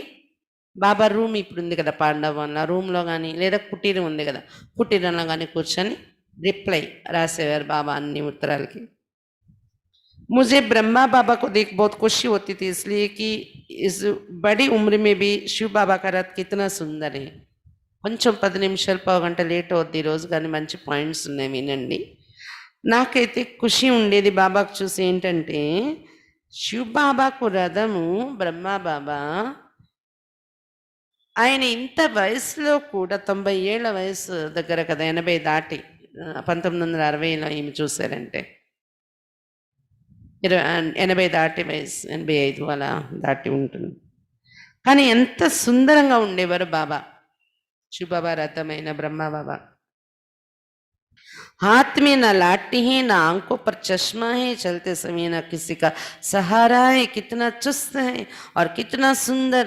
బాబా రూమ్ ఇప్పుడు ఉంది కదా పాండవన్లో, రూమ్లో కానీ లేదా కుటీరం ఉంది కదా, కుటీరంలో కానీ కూర్చొని రిప్లై రాసేవారు బాబా అన్ని ఉత్తరాలకి. मुझे ब्रह्मा बाबा को देख बहुत खुशी होती थी, इसलिए कि इस बड़ी उम्र में भी शिव बाबा का रथ कितना सुंदर है. కొంచెం 10 నిమిషాలు పావుగంట లేట్ అవుద్ది ఈరోజు, కానీ మంచి పాయింట్స్ ఉన్నాయి వినండి. నాకైతే ఖుషి ఉండేది బాబాకు చూసి. ఏంటంటే శివ్ బాబాకు రథము బ్రహ్మా బాబా, ఆయన ఇంత వయసులో కూడా 90 ఏళ్ల వయసు దగ్గర కదా, 80 దాటి 1960లో ఈమె చూశారంటే 80 దాటి వయసు, 85 అలా దాటి ఉంటుంది. కానీ ఎంత సుందరంగా ఉండేవారు బాబా, शिव बाबा रथమైన ब्रह्मा बाबा. हाथ में ना लाठी है ना आंखों पर चश्मा है, चलते समय ना किसी का सहारा है, कितना चुस्त है और कितना सुंदर.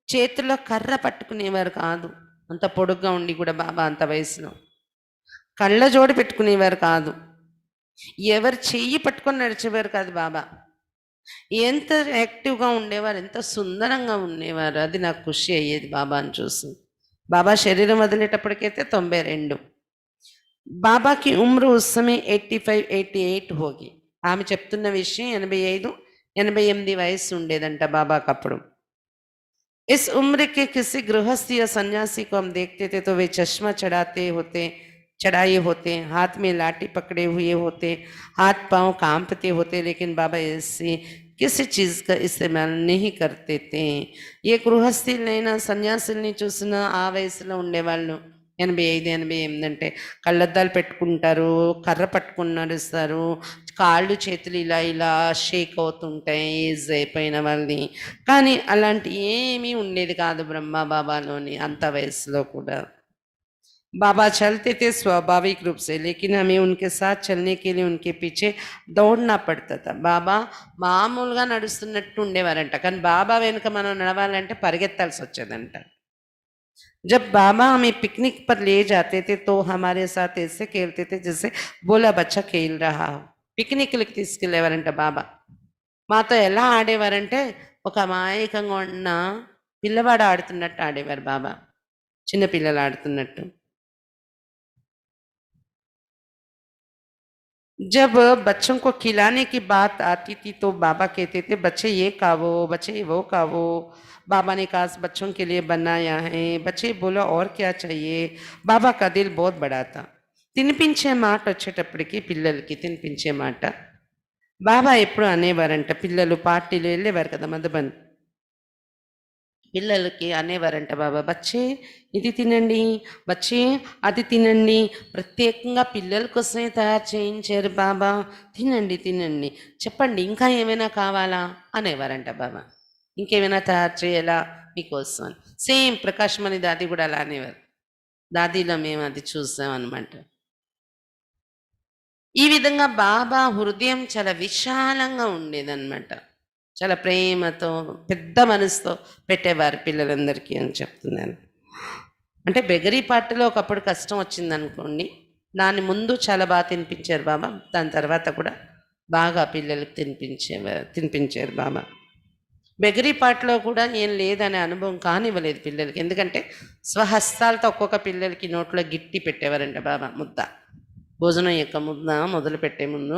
చేతిలో కర్ర పట్టుకునేవారు కాదు, అంత పొడుగ్గా ఉండి కూడా బాబా అంత వయసులో. కళ్ళ జోడు పెట్టుకునేవారు కాదు, ఎవరు చెయ్యి పట్టుకొని నడిచేవారు కాదు బాబా. ఎంత యాక్టివ్గా ఉండేవారు, ఎంత సుందరంగా ఉండేవారు. అది నాకు ఖుషి అయ్యేది బాబాని చూసి. बाबा शरीरम వదిలేటప్పటికైతే 92. बाबा की उम्र उस समय 85-88 होगी. ఆమె చెప్తున్న విషయం 85-88 వయసు ఉండేదంట బాబాకి అప్పుడు. इस उम्र के किसी गृहस्थी या सन्यासी को हम देखते थे तो वे चश्मा चढ़ाए होते, हाथ में लाठी पकड़े हुए होते, हाथ पांव कांपते होते, लेकिन बाबा ऐसे किसी चीज़ का इस्तेमाल नहीं करते थे. ఏ గృహస్థులైనా సన్యాసుల్ని చూసినా ఆ వయసులో ఉండేవాళ్ళు 85-88 అంటే కళ్ళద్దాలు పెట్టుకుంటారు, కర్ర పట్టుకుని నడుస్తారు, కాళ్ళు చేతులు ఇలా ఇలా షేక్ అవుతుంటాయి ఏజ్ అయిపోయిన వాళ్ళని. కానీ అలాంటి ఏమీ ఉండేది కాదు బ్రహ్మ బాబాలోని అంత వయసులో కూడా. बाबा चलते थे स्वाभाविक रूप से, लेकिन हमें उनके साथ चलने के लिए उनके पीछे दौड़ना पड़ता था. బాబా మామూలుగా నడుస్తున్నట్టు ఉండేవారంట, కానీ బాబా వెనుక మనం నడవాలంటే పరిగెత్తాల్సి వచ్చేదంట. जब बाबा हमें पिकनिक पर ले जाते थे तो हमारे साथ ऐसे खेलते थे जैसे बोला बच्चा खेल रहा हो. పిక్నిక్లకి తీసుకెళ్ళేవారంట బాబా. మాతో ఎలా ఆడేవారంటే ఒక అమాయకంగా ఉన్న పిల్లవాడు ఆడుతున్నట్టు ఆడేవారు బాబా, చిన్న పిల్లలు ఆడుతున్నట్టు. जब बच्चों को खिलाने की बात आती थी तो बाबा कहते थे बच्चे ये खाओ, बच्चे वो खाओ. बाबा ने कहा बच्चों के लिए बनाया है. बच्चे बोला और क्या चाहिए. బాబా का दिल बहुत बड़ा था. తినిపించే మాట వచ్చేటప్పటికి పిల్లలకి తినిపించే మాట బాబా ఎప్పుడు అనేవారంట. పిల్లలు పార్టీలు వెళ్ళేవారు కదా మధుబన్, పిల్లలకి అనేవారంట బాబా బచ్చే ఇది తినండి, బచ్చే అది తినండి. ప్రత్యేకంగా పిల్లల కోసమే తయారు చేయించారు బాబా, తినండి తినండి, చెప్పండి ఇంకా ఏమైనా కావాలా అనేవారంట బాబా. ఇంకేమైనా తయారు చేయాలా మీకోసం అని. సేమ్ ప్రకాష్ మణి దాది కూడా అలా అనేవారు. దాదీలో మేము అది చూసామన్నమాట. ఈ విధంగా బాబా హృదయం చాలా విశాలంగా ఉండేదన్నమాట. చాలా ప్రేమతో పెద్ద మనసుతో పెట్టేవారు పిల్లలందరికీ అని చెప్తున్నాను. అంటే బెగరీ పాటలో ఒకప్పుడు కష్టం వచ్చిందనుకోండి, దాని ముందు చాలా బాగా తినిపించారు బాబా, దాని తర్వాత కూడా బాగా పిల్లలకు తినిపించారు బాబా. బెగరీ పాటలో కూడా ఏం లేదనే అనుభవం కానివ్వలేదు పిల్లలకి, ఎందుకంటే స్వహస్తాలతో ఒక్కొక్క పిల్లలకి నోట్లో గిట్టి పెట్టేవారంట బాబా. ముద్ద భోజనం యొక్క ముద్ద మొదలు పెట్టే ముందు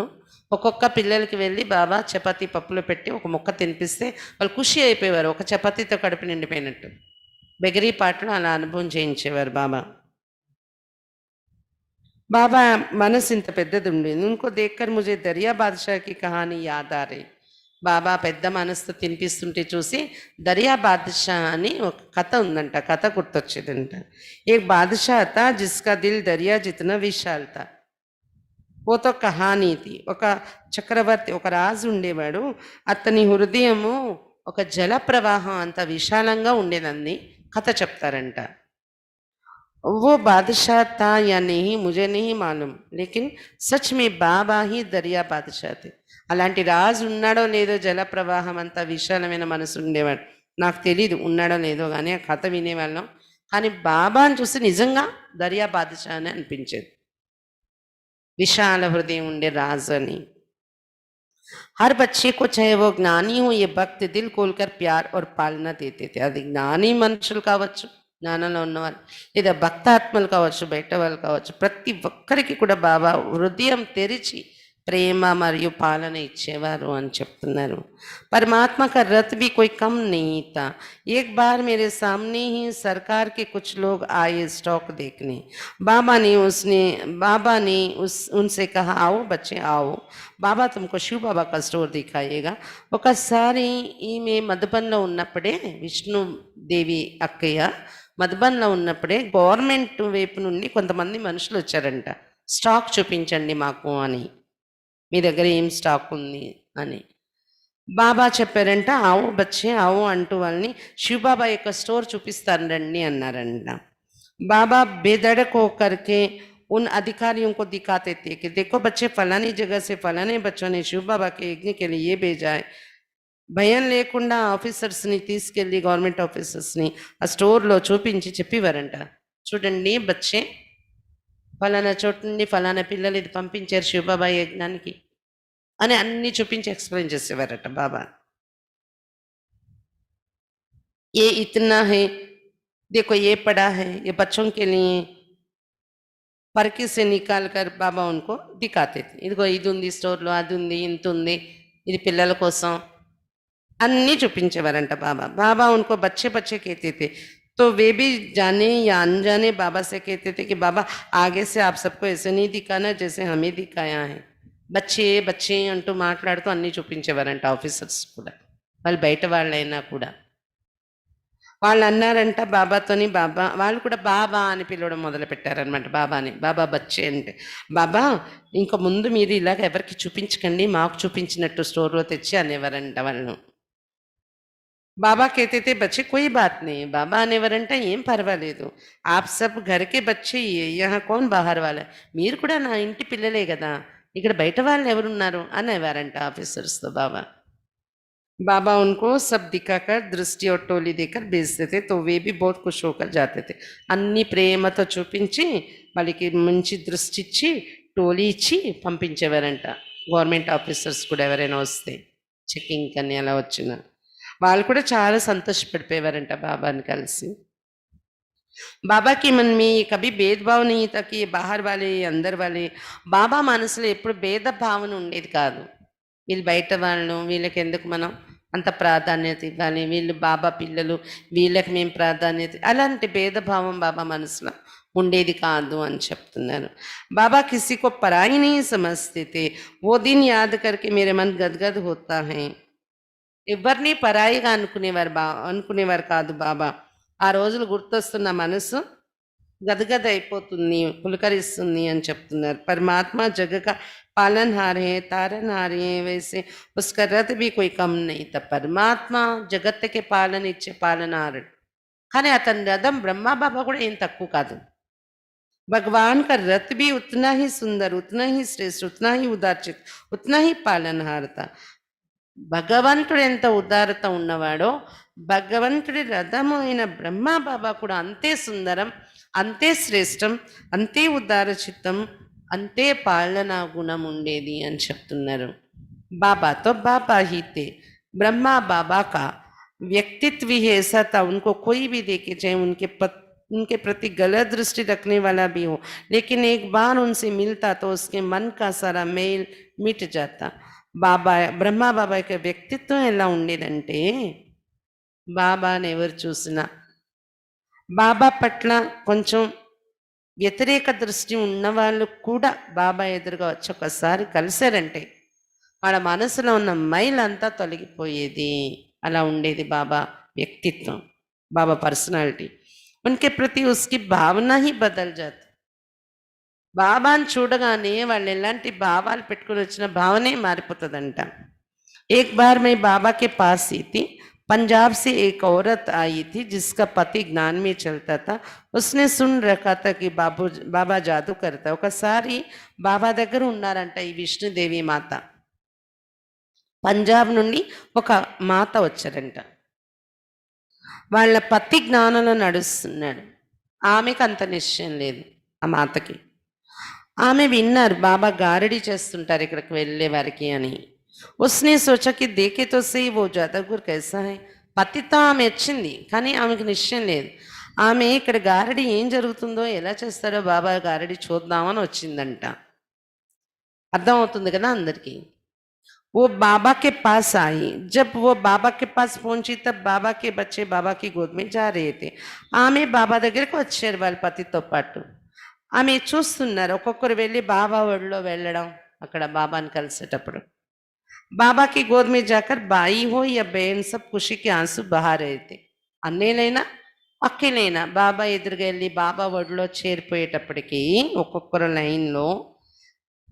ఒక్కొక్క పిల్లలకి వెళ్ళి బాబా చపాతీ పప్పులో పెట్టి ఒక ముక్క తినిపిస్తే వాళ్ళు ఖుషి అయిపోయేవారు, ఒక చపాతీతో కడుపు నిండిపోయినట్టు. బెగరీ పాటలో అలా అనుభవం చేయించేవారు బాబా. బాబా మనసు ఇంత పెద్దది ఉండేది. ఇంకో దేక్కర్ ముజే దరియా బాద్షాకి కహానీ యాద్ ఆ రही. బాబా పెద్ద మనసుతో తినిపిస్తుంటే చూసి దరియా బాద్షా అని ఒక కథ ఉందంట, కథ గుర్తొచ్చేదంట. ఏ బాద్షా తా జిస్కా దిల్ దరియా జితనా విశాల్ తా. పోతో కహానీతి. ఒక చక్రవర్తి, ఒక రాజు ఉండేవాడు, అతని హృదయము ఒక జల ప్రవాహం అంత విశాలంగా ఉండేదని కథ చెప్తారంట. वो बादशाह था या नहीं मुझे नहीं मालूम, लेकिन सच में बाबा ही दरिया बादशाह थे. అలాంటి రాజు ఉన్నాడో లేదో, జల ప్రవాహం అంత విశాలమైన మనసు ఉండేవాడు. నాకు తెలీదు ఉన్నాడో లేదో, కానీ ఆ కథ వినేవాళ్ళం. కానీ బాబాని చూసి నిజంగా దరియా బాదషా అని అనిపించేది, విశాల హృదయం ఉండే రాజు అని. हर बच्चे को चाहे वो ज्ञानी हो ये भक्त दिल खोलकर प्यार और पालना देते थे. అది జ్ఞాని మనుషులు కావచ్చు, జ్ఞానంలో ఉన్నవాళ్ళు, లేదా భక్తాత్మలు కావచ్చు, బయట వాళ్ళు కావచ్చు, ప్రతి ఒక్కరికి కూడా బాబా హృదయం తెరిచి ప్రేమ మరియు పాలన ఇచ్చేవారు అని చెప్తున్నారు. परमात्मा का रथ भी कोई कम नहीं था. एक बार मेरे सामने ही सरकार के कुछ लोग आए स्टॉक देखने. बाबा ने उनसे कहा, आओ बच्चे आओ, బాబా తుమకు శివ బాబా కా స్టోర్ దిఖాయేగా. ఒకసారి ఈమె మధుబన్లో ఉన్నప్పుడే, విష్ణుదేవి అక్కయ్య మధుబన్లో ఉన్నప్పుడే గవర్నమెంట్ వైపు నుండి కొంతమంది మనుషులు వచ్చారంట, స్టాక్ చూపించండి మాకు అని, మీ దగ్గర ఏం స్టాక్ ఉంది అని. బాబా చెప్పారంట, ఆవు బచ్చే ఆవు అంటూ వాళ్ళని శివబాబా యొక్క స్టోర్ చూపిస్తాను రండి అన్నారంట. బాబా బేదడక్ होकर उन अधिकारियों को दिखाते थे कि देखो बच्चे फलानी जगह से फलाने बच्चों ने शिव बाबा के यज्ञ के लिए ये भेजा है. భయం లేకుండా ఆఫీసర్స్ని తీసుకెళ్ళి, గవర్నమెంట్ ఆఫీసర్స్ని ఆ స్టోర్లో చూపించి చెప్పేవారంట, చూడండి బచ్చే ఫలానా చోటు నుండి ఫలానా పిల్లలు ఇది పంపించారు శివబాబా యజ్ఞానికి అని అన్ని చూపించి ఎక్స్ప్లెయిన్ చేసేవారట బాబా. ఏ ఇतना है, देखो ये पड़ा है, ये बच्चों के लिए పరికి से निकाल कर బాబా उनको दिखाते थे. ఇదిగో ఇది ఉంది స్టోర్లో, అది ఉంది, ఇంత ఉంది, ఇది పిల్లల కోసం అన్నీ చూపించేవారంట బాబా. బాబా उनको बच्चे बच्चे कहते थे, तो वे भी जाने या अनजाने बाबा से कहते थे कि बाबा आगे से आप सबको ऐसे नहीं दिखाना जैसे हमें दिखाया है. బచ్చే బచ్చే అంటూ మాట్లాడుతూ అన్నీ చూపించేవారంట ఆఫీసర్స్ కూడా, వాళ్ళు బయట వాళ్ళైనా కూడా. వాళ్ళు అన్నారంట బాబాతోని, బాబా వాళ్ళు కూడా బాబా అని పిలవడం మొదలు పెట్టారనమాట బాబాని. బాబా బచ్చే అంటే, బాబా ఇంక ముందు మీరు ఇలాగ ఎవరికి చూపించకండి, మాకు చూపించినట్టు స్టోర్లో తెచ్చి అనేవారంట వాళ్ళు. బాబా कहते थे बच्चे कोई बात नहीं, బాబా అనేవారంట ఏం పర్వాలేదు, ఆప్ సబ్ घर के बच्चे ही है, यहाँ कौन बाहर वाला है, మీరు కూడా నా ఇంటి పిల్లలే కదా, ఇక్కడ బయట వాళ్ళు ఎవరున్నారు అనేవారంట ఆఫీసర్స్తో బాబా. बाबा उनको सब दिखाकर दृष्टि और टोली देकर भेजते थे, तो वे भी बहुत खुश होकर जाते थे. అన్ని ప్రేమతో చూపించి వాళ్ళకి మంచి దృష్టి ఇచ్చి టోలీ ఇచ్చి పంపించేవారంట. గవర్నమెంట్ ఆఫీసర్స్ కూడా ఎవరైనా వస్తే చెకింగ్ అని అలా వచ్చిన వాళ్ళు కూడా చాలా సంతోషపడిపోయేవారంట బాబాని కలిసి. బాబా కి मन में कभी भेदभाव नहीं था कि बाहर वाले अंदर वाले. బాబా మనసులో ఎప్పుడు భేద భావన ఉండేది కాదు, వీళ్ళు బయట వాళ్ళు, వీళ్ళకి ఎందుకు మనం అంత ప్రాధాన్యత ఇవ్వాలి, వీళ్ళు బాబా పిల్లలు, వీళ్ళకి మేము ప్రాధాన్యత, అలాంటి భేదభావం బాబా మనసులో ఉండేది కాదు అని చెప్తున్నారు. బాబా కిసి కో పరాయి नहीं समझते थे, वो दिन याद करके मेरे मन गदगद होता है. ఎవరిని పరాయిగా అనుకునేవారు కాదు బాబా. ఆ రోజులు గుర్తొస్తున్న మనసు గదగద అయిపోతుంది, పులకరిస్తుంది అని చెప్తున్నారు. परमात्मा जगह का पालनहार है, तारनहार है, वैसे उसका रथ भी कोई कम नहीं था. పరమాత్మ జగత్తుకి పాలన ఇచ్చే పాలనహారుడు, కానీ అతని రథం బ్రహ్మా బాబా కూడా ఏం తక్కువ కాదు. भगवान का रथ भी उतना ही सुंदर, उतना ही श्रेष्ठ, उतना ही उदारचित, उतना ही पालनहार था. భగవంతుడు ఎంత ఉదారత ఉన్నవాడో భగవంతుడి రథము అయిన బ్రహ్మా బాబా కూడా అంతే సుందరం, అంతే శ్రేష్టం, అంతే ఉదార చిత్తం, అంతే పాలనా గుణం ఉండేది అని చెప్తున్నారు. బాబాతో బాబా ही थे. ब्रह्मा बाबा का व्यक्तित्व ही ऐसा था, उनको कोई भी देखे चाहे उनके प्रति गलत दृष्टि रखने वाला भी हो, लेकिन एक बार उनसे मिलता तो उसके मन का सारा मेल मिट जाता. బాబా బ్రహ్మా బాబా యొక్క వ్యక్తిత్వం ఎలా ఉండేదంటే, బాబాని ఎవరు చూసినా బాబా పట్ల కొంచెం వ్యతిరేక దృష్టి ఉన్నవాళ్ళు కూడా బాబా ఎదురుగా వచ్చి ఒకసారి కలిశారంటే వాళ్ళ మనసులో ఉన్న మైల్ అంతా తొలగిపోయేది. అలా ఉండేది బాబా వ్యక్తిత్వం, బాబా పర్సనాలిటీ. ఉన్కే ప్రతి ఉస్కి భావన హీ బదల్ జాతి. బాబాని చూడగానే వాళ్ళు ఎలాంటి భావాలు పెట్టుకుని వచ్చిన భావనే మారిపోతుందంట. एक बार मैं बाबा के पास ही थी, पंजाब से एक औरत आई थी जिसका पति ज्ञान में चलता था. उसने सुन रखा था कि बाबा जादू करता. ఒకసారి బాబా దగ్గర ఉన్నారంట ఈ విష్ణుదేవి మాత. పంజాబ్ నుండి ఒక మాత వచ్చారంట, వాళ్ళ పతి జ్ఞానంలో నడుస్తున్నాడు. ఆమెకు అంత నిశ్చయం లేదు ఆ మాతకి. ఆమె విన్నారు బాబా గారడీ చేస్తుంటారు ఇక్కడికి వెళ్ళే వారికి అని. उसने सोचा कि देखे तो सही वो जादूगर कैसा है. పతితో ఆమె వచ్చింది కానీ ఆమెకు నిశ్చయం లేదు. ఆమె ఇక్కడ గారడి ఏం జరుగుతుందో ఎలా చేస్తారో బాబా గారడి చూద్దామని వచ్చిందంట. అర్థమవుతుంది కదా అందరికీ. वो बाबा के पास आई. जब वो बाबा के पास पहुंची तब बाबा के बच्चे बाबा की गोद में जा रहे थे. ఆమె బాబా దగ్గరికి వచ్చారు వాళ్ళ పతితో పాటు. ఆమె చూస్తున్నారు ఒక్కొక్కరు వెళ్ళి బాబా ఒడిలో వెళ్ళడం అక్కడ బాబాని కలిసేటప్పుడు. बाबा की गोद में जाकर बाई हो या बहन सब खुशी के आंसू बहा रहे थे. అన్నేలైనా అక్కేలైనా బాబా ఎదురుగా వెళ్ళి బాబా ఒడిలో చేరిపోయేటప్పటికీ ఒక్కొక్కరు లైన్లో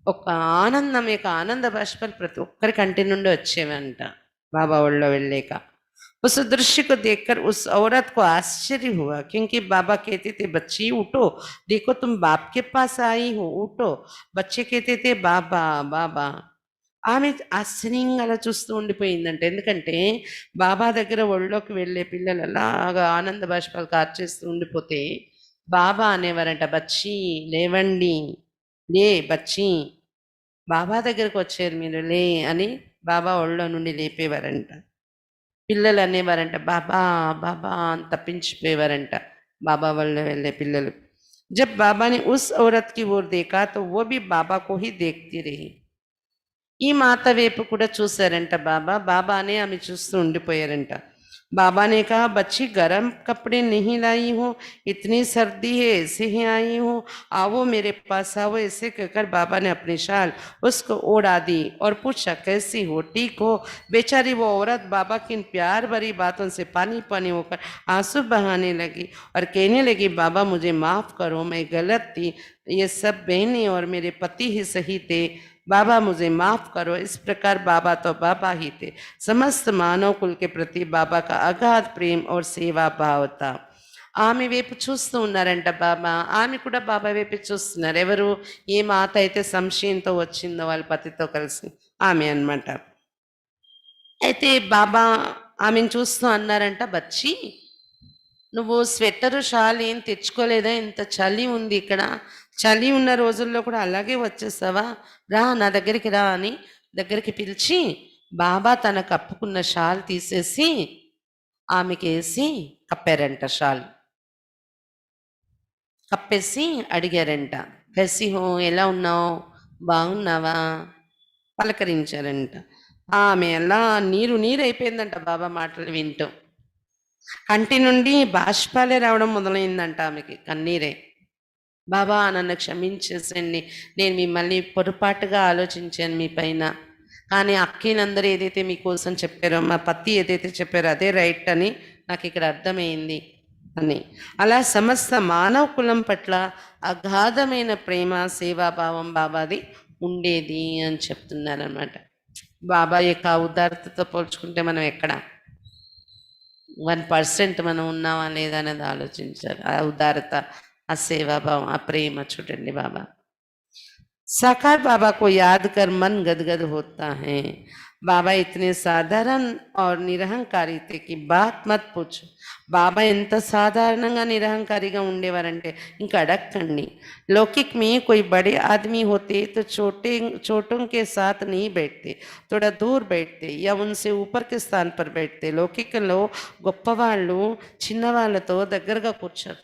ఒక ఆనందం యొక్క ఆనంద బాష్పాలు ప్రతి ఒక్కరి కంటి నుండి వచ్చేవంట बाबा ఒళ్ళో వెళ్ళాక. उस दृश्य को देखकर उस औरत को आश्चर्य हुआ क्योंकि बाबा कहते थे बच्ची उठो, देखो तुम बाप के पास आई हो, उठो. बच्चे कहते थे बाबा बाबा. ఆమె ఆశ్చర్యంగా అలా చూస్తూ ఉండిపోయిందంట. ఎందుకంటే బాబా దగ్గర ఒళ్ళోకి వెళ్ళే పిల్లలు అలాగా ఆనంద బాష్పాలు కార్చేస్తూ ఉండిపోతే బాబా అనేవారంట బచ్చి లేవండి, లే బచ్చి, బాబా దగ్గరకు వచ్చారు మీరు, లే అని బాబా ఒళ్ళో నుండి లేపేవారంట. పిల్లలు అనేవారంట బాబా బాబా అని తప్పించిపోయేవారంట బాబా వల్ల వెళ్ళే పిల్లలు. जब बाबा ने उस औरत की ओर देखा तो वो भी बाबा को ही देखती रही. ఈ మాత వైపు కూడా చూశారంట బాబా. బాబానే ఆమె చూస్తూ ఉండిపోయారంట. बाबा ने कहा बच्ची गरम कपड़े नहीं लाई हो, इतनी सर्दी है ऐसे ही आई हो, आओ मेरे पास आओ. ऐसे कहकर बाबा ने अपनी शाल उसको ओढ़ा दी और पूछा कैसी हो, ठीक हो. बेचारी वो औरत बाबा की इन प्यार भरी बातों से पानी पानी होकर आंसू बहाने लगी और कहने लगी बाबा मुझे माफ़ करो, मैं गलत थी, ये सब बहनें और मेरे पति ही सही थे, बाबा मुझे माफ़ करो. इस प्रकार बाबा तो बाबा ही थे. समस्त मानव कुल के प्रति बाबा का अगाध प्रेम और सेवा भाव था. ఆమె వైపు చూస్తూ ఉన్నారంట బాబా. ఆమె కూడా బాబా వైపు చూస్తున్నారు. ఎవరు? ఏ మాత అయితే సంశయంతో వచ్చిందో వాళ్ళ పతితో కలిసి ఆమె అన్నమాట. అయితే బాబా ఆమెను చూస్తూ అన్నారంట బచ్చి నువ్వు స్వెట్టరు షాల్ ఏం తెచ్చుకోలేదా? ఇంత చలి ఉంది ఇక్కడ, చలి ఉన్న రోజుల్లో కూడా అలాగే వచ్చేసావా? రా నా దగ్గరికి రా అని దగ్గరికి పిలిచి బాబా తన కప్పుకున్న షాల్ తీసేసి ఆమెకి వేసి కప్పారంట. షాల్ కప్పేసి అడిగారంట कैसी हो, ఎలా ఉన్నావు, బాగున్నావా, పలకరించారంట. ఆమె అలా నీరు నీరు అయిపోయిందంట బాబా మాటలు వింటూ. కంటి నుండి బాష్పాలే రావడం మొదలైందంట ఆమెకి, కన్నీరే. బాబా నన్ను క్షమించేసండి, నేను మిమ్మల్ని పొరపాటుగా ఆలోచించాను మీ పైన, కానీ అక్కీలందరూ ఏదైతే మీకోసం చెప్పారో, మా పతి ఏదైతే చెప్పారో అదే రైట్ అని నాకు ఇక్కడ అర్థమైంది అని. అలా సమస్త మానవ కులం పట్ల అగాధమైన ప్రేమ సేవాభావం బాబాది ఉండేది అని చెప్తున్నారన్నమాట. బాబా యొక్క ఉదారతతో పోల్చుకుంటే మనం ఎక్కడ 1% మనం ఉన్నామా లేదా అనేది ఆలోచించాలి. ఆ ఉదారత, ఆ సేవాభావం, ఆ ప్రేమ చూడండి బాబా. साकार बाबा को याद कर मन गदगद होता है. బాబా ఇతనే సాధారణ और నిరహంకారి थे कि बात मत पूछो. బాబా ఎంత సాధారణంగా నిరహంకారిగా ఉండేవారంటే ఇంకా అడగండి. लौकिक में कोई बड़े आदमी होते तो छोटों के साथ नहीं बैठते, थोड़ा दूर बैठते या उनसे ऊपर के स्थान पर बैठते. లౌకికంలో గొప్పవాళ్ళు చిన్నవాళ్ళతో దగ్గరగా కూర్చోరు,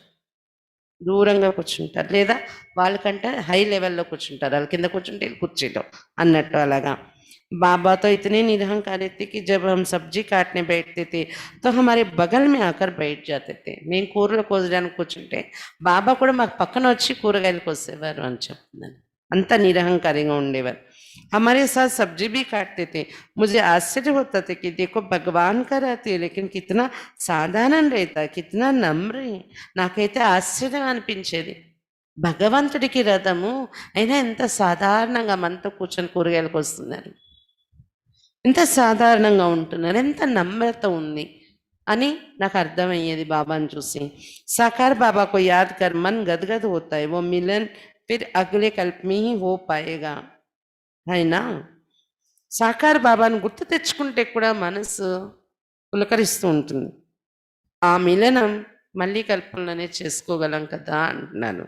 దూరంగా కూర్చుంటారు, లేదా వాళ్ళకంటే హై లెవెల్లో కూర్చుంటారు, వాళ్ళ కింద కూర్చుంటే కుర్చీలో అన్నట్టు. అలాగా बाबा तो इतने निरहंकारी थे कि जब हम सब्जी काटने बैठते थे तो हमारे बगल में आकर बैठ जाते थे. మేము కూరలు కోసడానికి కూర్చుంటే బాబా కూడా మాకు పక్కన వచ్చి కూరగాయలు కోసేవారు అని చెప్తున్నాను. అంత నిరహంకారిగా ఉండేవారు. हमारे साथ सब्जी भी काटते थे. मुझे आश्चर्य होता था कि देखो भगवान का रहते है लेकिन कितना साधारण रहता है, कितना नम्र है. నాకైతే ఆశ్చర్యం అనిపించేది. భగవంతుడికి రథము అయినా ఎంత సాధారణంగా మనతో కూర్చొని కూరగాయలకు వస్తున్నారు, ఎంత సాధారణంగా ఉంటున్నారు, ఎంత నమ్రత ఉంది అని నాకు అర్థమయ్యేది బాబాని చూసి. సాకార్ బాబా को याद कर मन गदगद होता है, वो मिलन फिर अगले कल्प में ही हो पाएगा. అయినా సాకార్ బాబాను గుర్తు తెచ్చుకుంటే కూడా మనసు పులకరిస్తూ ఉంటుంది. ఆ మిలనం మళ్ళీ కల్పనలోనే చేసుకోగలం కదా అంటున్నాను.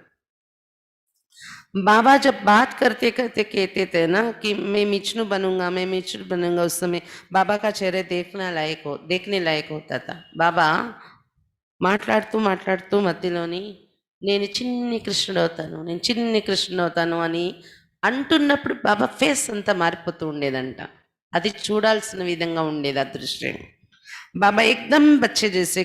बाबा जब बात करते करते कहते थे ना कि मैं विष्णु बनूंगा, मैं विष्णु बनूंगा, उस समय बाबा का चेहरे देखने लायक होता था। बाबा మాట్లాడుతూ మాట్లాడుతూ మధ్యలోని నేను చిన్ని కృష్ణుడవుతాను, నేను చిన్ని కృష్ణుడవుతాను అని అంటున్నప్పుడు బాబా ఫేస్ అంతా మారిపోతూ ఉండేదంట. అది చూడాల్సిన విధంగా ఉండేది ఆ దృశ్యం. बाबा एकदम बच्चे जैसे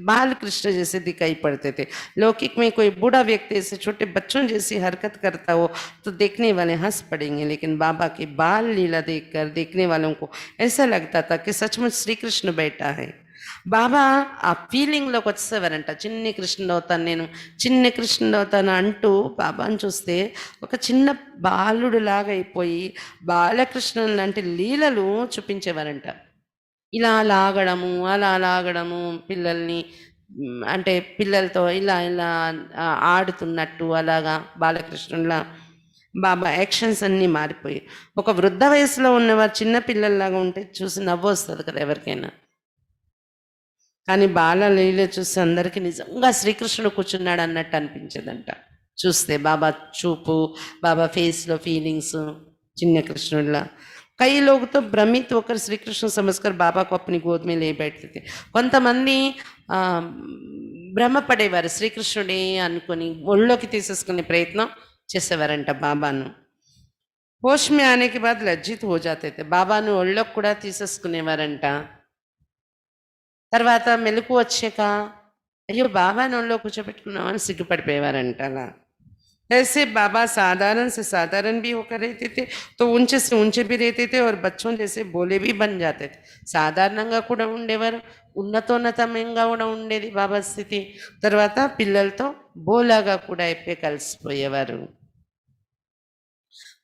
बाल कृष्ण जैसे दिखाई पड़ते थे। लौकिक में कोई बूढ़ा व्यक्ति ऐसे छोटे बच्चों जैसी हरकत करता हो तो देखने वाले हंस पड़ेंगे, लेकिन बाबा की बाल लीला देखकर देखने वालों को ऐसा लगता था कि सचमुच श्री कृष्ण बैठा है। బాబా ఆ ఫీలింగ్లోకి వచ్చేవారంట. చిన్ని కృష్ణుడు అవుతాను నేను, చిన్ని కృష్ణుడు అవుతాను అంటూ బాబాను చూస్తే ఒక చిన్న బాలుడులాగా అయిపోయి బాలకృష్ణుని లాంటి లీలలు చూపించేవారంట. ఇలా లాగడము, అలా లాగడము పిల్లల్ని, అంటే పిల్లలతో ఇలా ఇలా ఆడుతున్నట్టు అలాగా బాలకృష్ణుడిలా బాబా యాక్షన్స్ అన్నీ మారిపోయాయి. ఒక వృద్ధ వయసులో ఉన్నవారు చిన్న పిల్లల్లాగా ఉంటే చూసి నవ్వొస్తది కదా ఎవరికైనా. కానీ బాలలీల చూసి అందరికీ నిజంగా శ్రీకృష్ణుడు కూర్చున్నాడు అన్నట్టు అనిపించేదంట చూస్తే. బాబా చూపు, బాబా ఫేస్‌లో ఫీలింగ్స్ చిన్న कृष्णुला। कई लोग तो भ्रमित होकर श्री कृष्ण समझकर बाबा को अपनी गोद में ले बैठते थे। కొంతమంది భ్రమపడేవారు, శ్రీకృష్ణుడే అనుకొని ఒళ్ళోకి తీసేసుకునే ప్రయత్నం చేసేవారంట బాబాను। होश में आने के बाद लज्जित हो जाते थे, బాబాను ఒళ్ళోకి కూడా తీసేసుకునేవారంట। తర్వాత మెలకు వచ్చాక అయ్యో బాబాను ఒళ్ళో కూర్చోబెట్టుకున్నామని సిగ్గుపడిపోయేవారంట అలా। ऐसे बाबा साधारण से साधारण भी होकर रहते थे तो ऊंचे से ऊंचे भी रहते थे और बच्चों जैसे भोले भी बन जाते थे। సాధారణంగా కూడా ఉండేవారు, ఉన్నతోన్నతంగా కూడా ఉండేది బాబా స్థితి। తర్వాత పిల్లలతో బోలాగా కూడా అయిపోయి కలిసిపోయేవారు।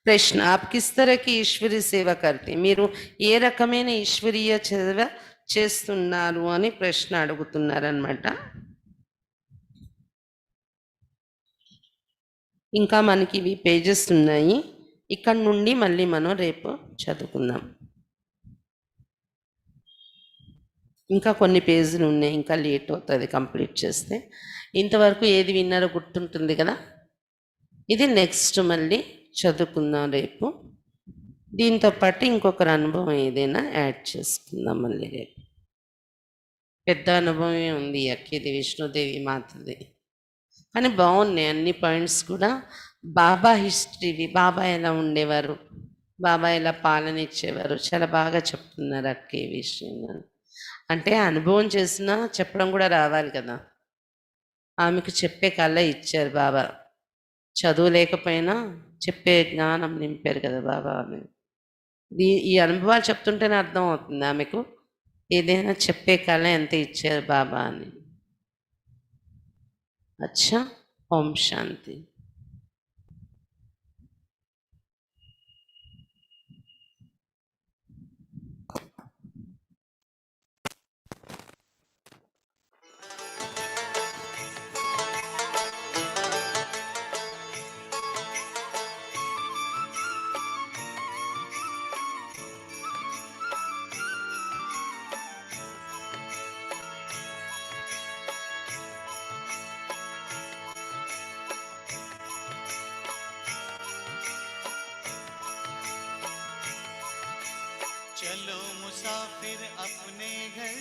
ప్రశ్న, आप किस तरह की ईश्वरीय सेवा करते, మీరు ఏ రకమైన ఈశ్వరీయ సేవ చేస్తున్నారు అని ప్రశ్న అడుగుతున్నారనమాట। ఇంకా మనకి ఇవి పేజెస్ ఉన్నాయి, ఇక్కడ నుండి మళ్ళీ మనం రేపు చదువుకుందాం। ఇంకా కొన్ని పేజీలు ఉన్నాయి, ఇంకా లేట్ అవుతుంది కంప్లీట్ చేస్తే। ఇంతవరకు ఏది విన్నారో గుర్తుంటుంది కదా, ఇది నెక్స్ట్ మళ్ళీ చదువుకుందాం రేపు। దీంతో పాటు ఇంకొకరి అనుభవం ఏదైనా యాడ్ చేసుకుందాం మళ్ళీ రేపు। పెద్ద అనుభవమే ఉంది అక్కిది, విష్ణుదేవి మాతది, కానీ బాగున్నాయి అన్ని పాయింట్స్ కూడా। బాబా హిస్టరీవి, బాబా ఎలా ఉండేవారు, బాబా ఎలా పాలన ఇచ్చేవారు, చాలా బాగా చెప్తున్నారు అక్క ఈ విషయం। అంటే అనుభవం చేసినా చెప్పడం కూడా రావాలి కదా, ఆమెకు చెప్పే కళ ఇచ్చారు బాబా, చదువు లేకపోయినా చెప్పే జ్ఞానం నింపారు కదా బాబా ఆమె। ఈ అనుభవాలు చెప్తుంటేనే అర్థం అవుతుంది ఆమెకు ఏదైనా చెప్పే కళ ఎంత ఇచ్చారు బాబా అని। अच्छा, ओम शांति। चलो मुसाफिर अपने घर,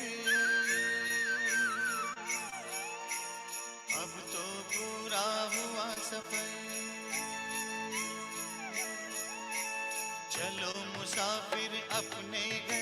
अब तो पूरा हुआ सफर। चलो मुसाफिर अपने घर,